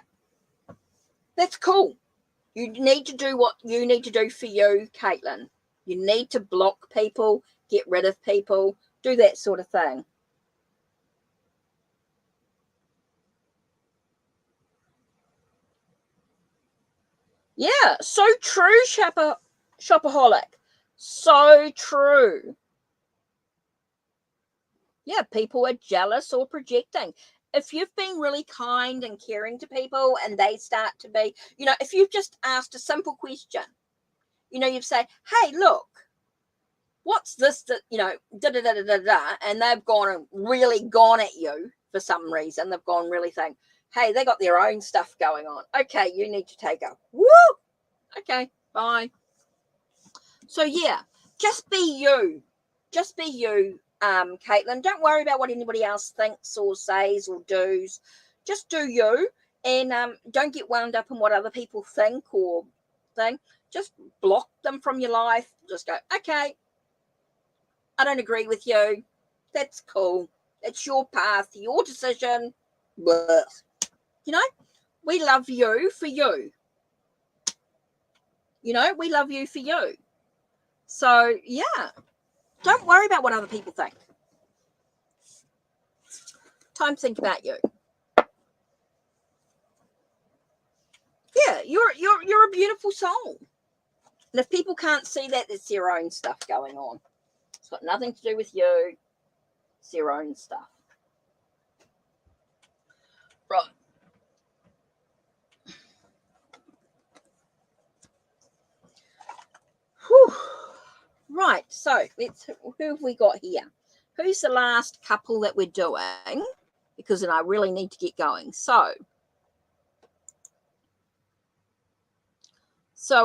That's cool. You need to do what you need to do for you, Caitlin. You need to block people, get rid of people, do that sort of thing. Yeah, so true, shopaholic. So true. Yeah, people are jealous or projecting. If you've been really kind and caring to people and they start to be, if you've just asked a simple question, you've said, hey, look, what's this that, da da da da da da, and they've really gone at you for some reason. They've gone really hey, they got their own stuff going on. Okay, you need to take a woo. Okay, Bye. So yeah, just be you. Just be you, Caitlin. Don't worry about what anybody else thinks or says or does. Just do you, and don't get wound up in what other people think or thing. Just block them from your life. Just go, okay, I don't agree with you. That's cool. It's your path, your decision. Blah. You know, we love you for you. You know, we love you for you. So yeah, don't worry about what other people think. Time to think about you. Yeah, you're a beautiful soul. And if people can't see that, it's their own stuff going on. It's got nothing to do with you. It's their own stuff. Right. Whew. Right, so who have we got here? Who's the last couple that we're doing? Because then I really need to get going. So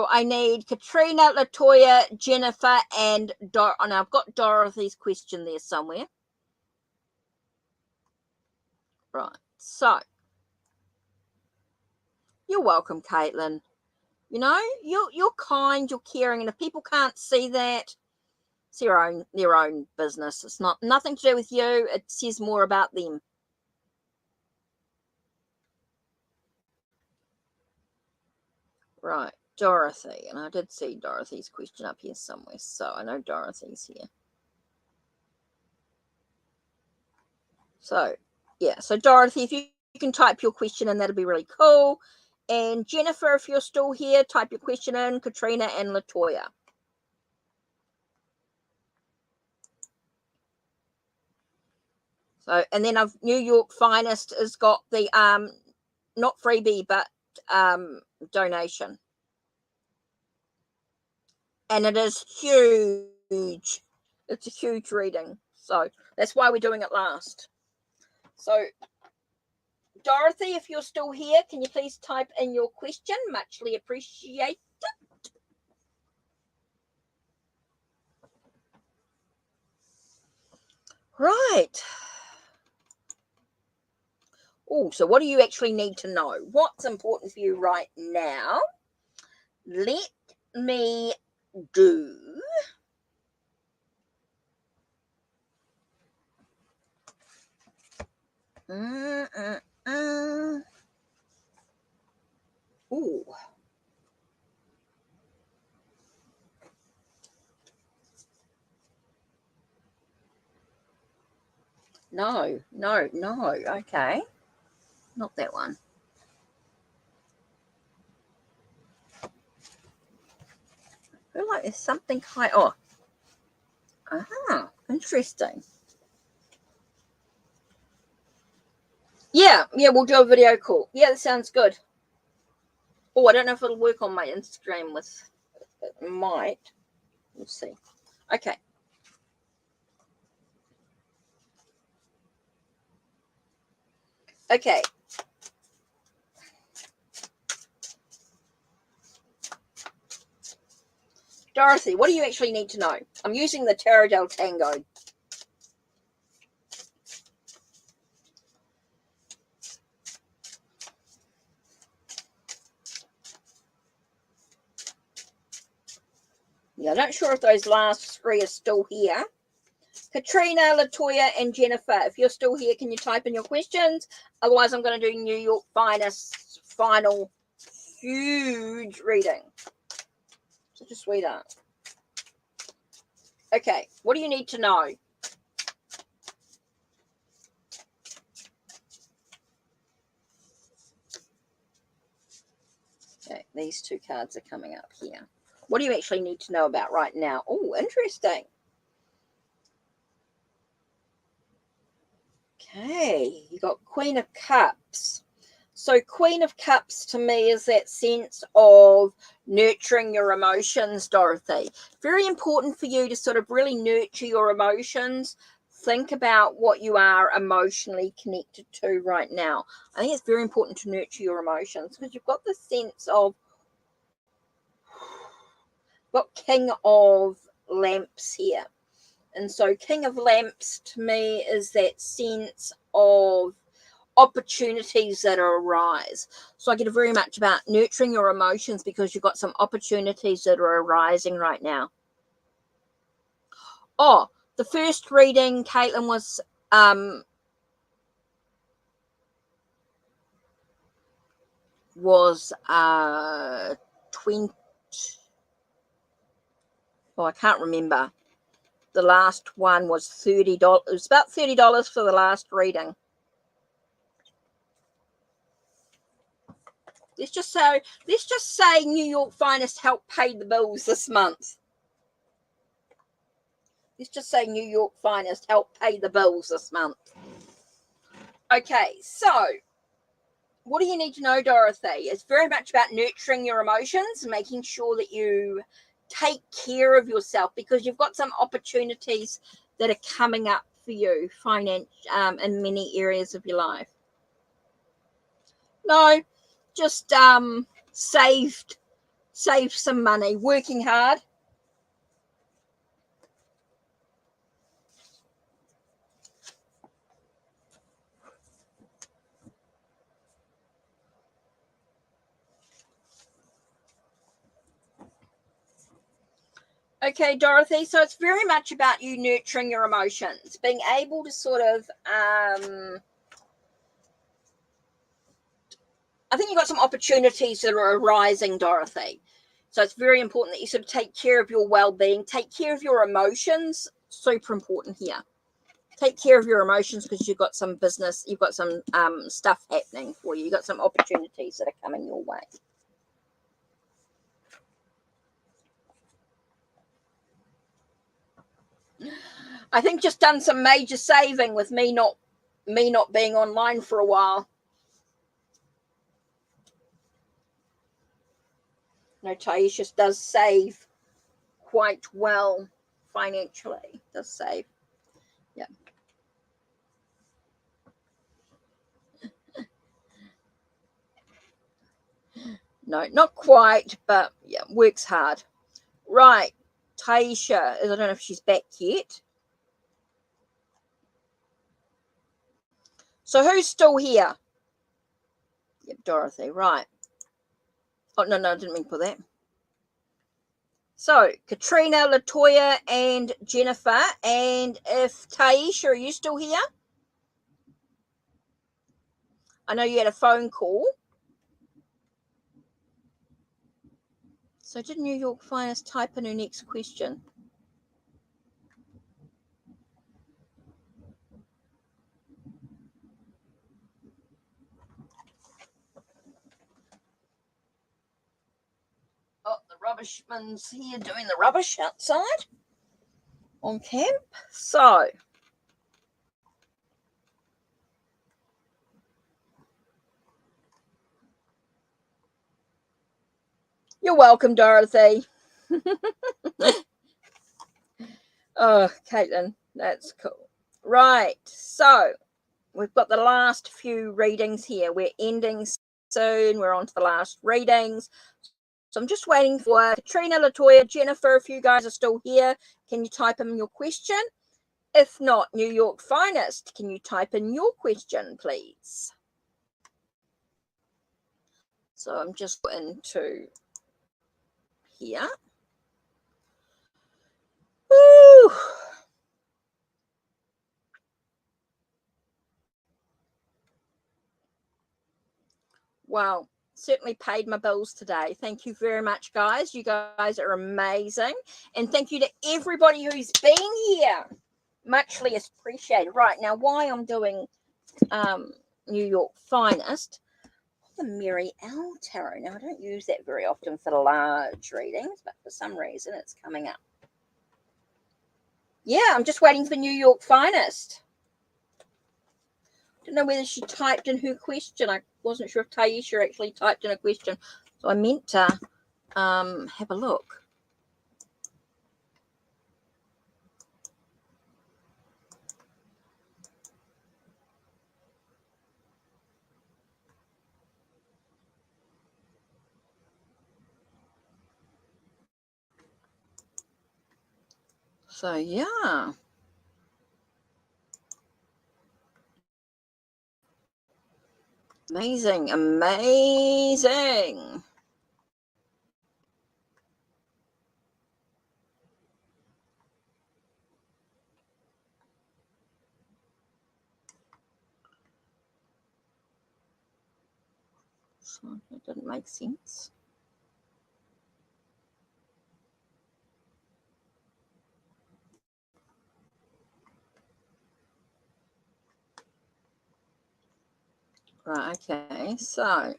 I need Katrina, Latoya, Jennifer, and and I've got Dorothy's question there somewhere. Right, so you're welcome, Caitlin. You know, you're kind, you're caring, and if people can't see that, it's their own business. It's nothing to do with you. It says more about them. Right, Dorothy, and I did see Dorothy's question up here somewhere, so I know Dorothy's here. So yeah, so Dorothy, if you can type your question in, that'll be really cool. And Jennifer, if you're still here, type your question in. Katrina and Latoya. So, and then New York Finest has got the not freebie but donation, and it is huge. It's a huge reading, so that's why we're doing it last. So, Dorothy, if you're still here, can you please type in your question? Muchly appreciated. Right. Oh, so what do you actually need to know? What's important for you right now? Let me do. Ooh. No. Okay. Not that one. I feel like there's something high. Oh. Interesting. Yeah, we'll do a video call. Yeah, that sounds good. Oh, I don't know if it'll work on my Instagram with it might. We'll see. Okay. Okay. Dorothy, what do you actually need to know? I'm using the Tarot del Tango. Yeah, I'm not sure if those last three are still here. Katrina, Latoya, and Jennifer, if you're still here, can you type in your questions? Otherwise, I'm going to do New York Finest's final huge reading. Such a sweetheart. Okay, what do you need to know? Okay, these two cards are coming up here. What do you actually need to know about right now? Oh, interesting. Okay, you got Queen of Cups. So Queen of Cups to me is that sense of nurturing your emotions, Dorothy. Very important for you to sort of really nurture your emotions. Think about what you are emotionally connected to right now. I think it's very important to nurture your emotions because you've got this sense of got King of Lamps here. And so King of Lamps to me is that sense of opportunities that arise. So I get very much about nurturing your emotions because you've got some opportunities that are arising right now. Oh, the first reading, Caitlin, was 20. Oh, I can't remember. The last one was $30. It was about $30 for the last reading. Let's just say New York Finest helped pay the bills this month. Let's just say New York Finest helped pay the bills this month. Okay, so what do you need to know, Dorothy? It's very much about nurturing your emotions and making sure that you take care of yourself because you've got some opportunities that are coming up for you in many areas of your life. No, just saved some money, working hard. Okay, Dorothy, so it's very much about you nurturing your emotions, being able to sort of, I think you've got some opportunities that are arising, Dorothy. So it's very important that you sort of take care of your well-being, take care of your emotions, super important here. Take care of your emotions because you've got some business, you've got some stuff happening for you. You've got some opportunities that are coming your way. I think just done some major saving with me not being online for a while. No, Taisha does save quite well financially. Does save. Yeah. No, not quite, but yeah, works hard. Right. Taisha, I don't know if she's back yet. So who's still here? Yep, Dorothy, right. Oh, no, I didn't mean to put that. So, Katrina, Latoya, and Jennifer. And if Taisha, are you still here? I know you had a phone call. So did New York Finest type in her next question? Oh, the rubbishman's here doing the rubbish outside on camp. So, you're welcome, Dorothy. Oh, Caitlin, that's cool. Right, so we've got the last few readings here. We're ending soon. We're on to the last readings. So I'm just waiting for Katrina, Latoya, Jennifer. If you guys are still here, can you type in your question? If not, New York Finest, can you type in your question, please? So I'm just going to here. Woo! Wow, certainly paid my bills today. Thank you very much, guys. You guys are amazing. And thank you to everybody who's been here. Muchly appreciated. Right, now why I'm doing New York Finest, the Mary L Tarot. Now, I don't use that very often for the large readings, but for some reason it's coming up. Yeah, I'm just waiting for New York Finest. Don't know whether she typed in her question. I wasn't sure if Taisha actually typed in a question. So I meant to have a look. So, yeah. Amazing, amazing. So that didn't make sense. Right, okay, so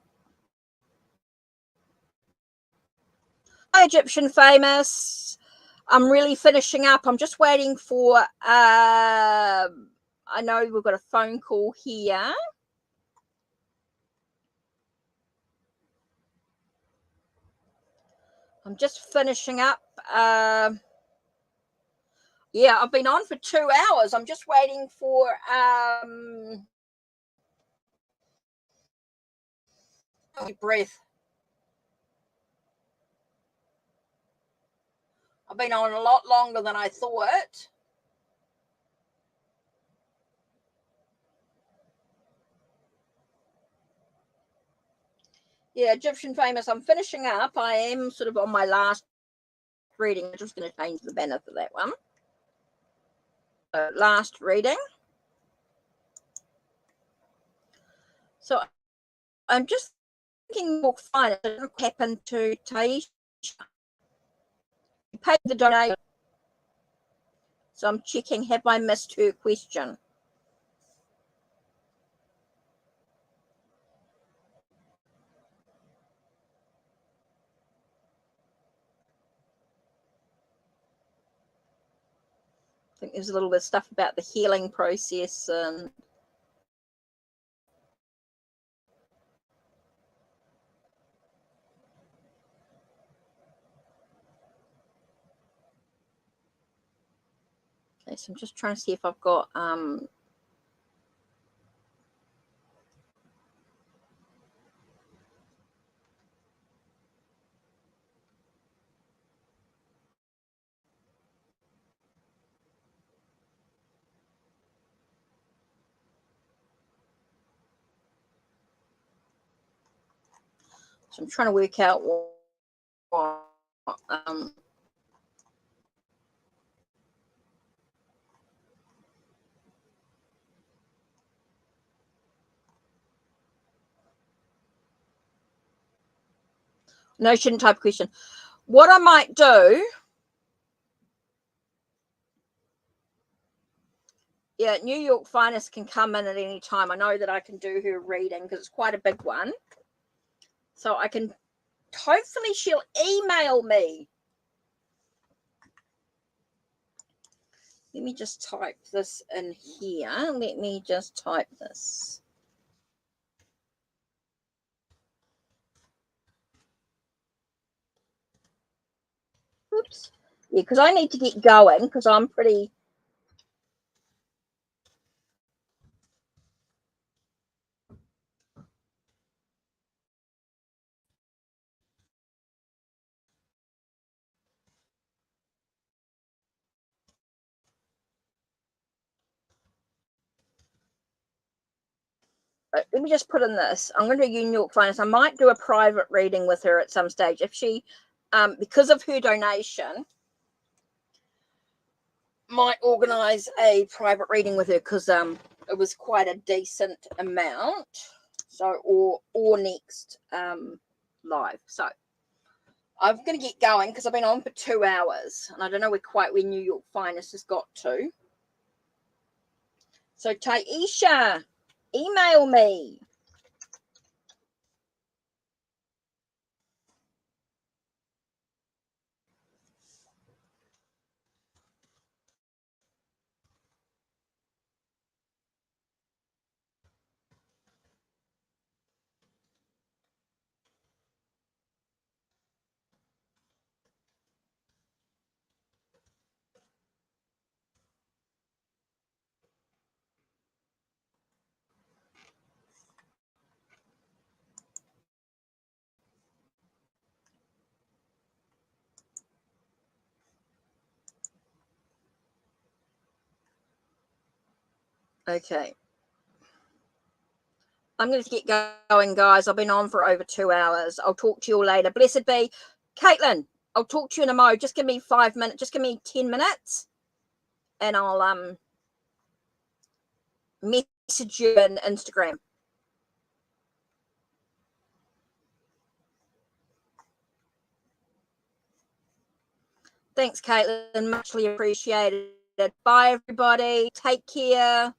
hi, Egyptian Famous. I'm really finishing up. I'm just waiting for I know we've got a phone call here. I'm just finishing up. Yeah, I've been on for 2 hours. I'm just waiting for breath. I've been on a lot longer than I thought. Yeah, Egyptian Famous. I'm finishing up. I am sort of on my last reading. I'm just going to change the banner for that one. So, last reading. So I'm just thinking more fine. It didn't happen to Taisha. You paid the donation. So I'm checking, have I missed her question? I think there's a little bit of stuff about the healing process and okay, so I'm just trying to see if I've got so I'm trying to work out what no, shouldn't type question. What I might do, yeah, New York Finest can come in at any time. I know that I can do her reading because it's quite a big one. So I can, hopefully she'll email me. Let me just type this in here. Let me just type this. Oops. Yeah, because I need to get going because I'm pretty. Let me just put in this. I'm going to do New York Finance. I might do a private reading with her at some stage if she, because of her donation, might organise a private reading with her because it was quite a decent amount. So or next live. So I'm going to get going because I've been on for 2 hours and I don't know where New York Finest has got to. So Taisha, email me. Okay. I'm going to get going, guys. I've been on for over 2 hours. I'll talk to you all later. Blessed be. Caitlin, I'll talk to you in a mo. Just give me 5 minutes. Just give me 10 minutes. And I'll message you on Instagram. Thanks, Caitlin. Muchly appreciated. Bye, everybody. Take care.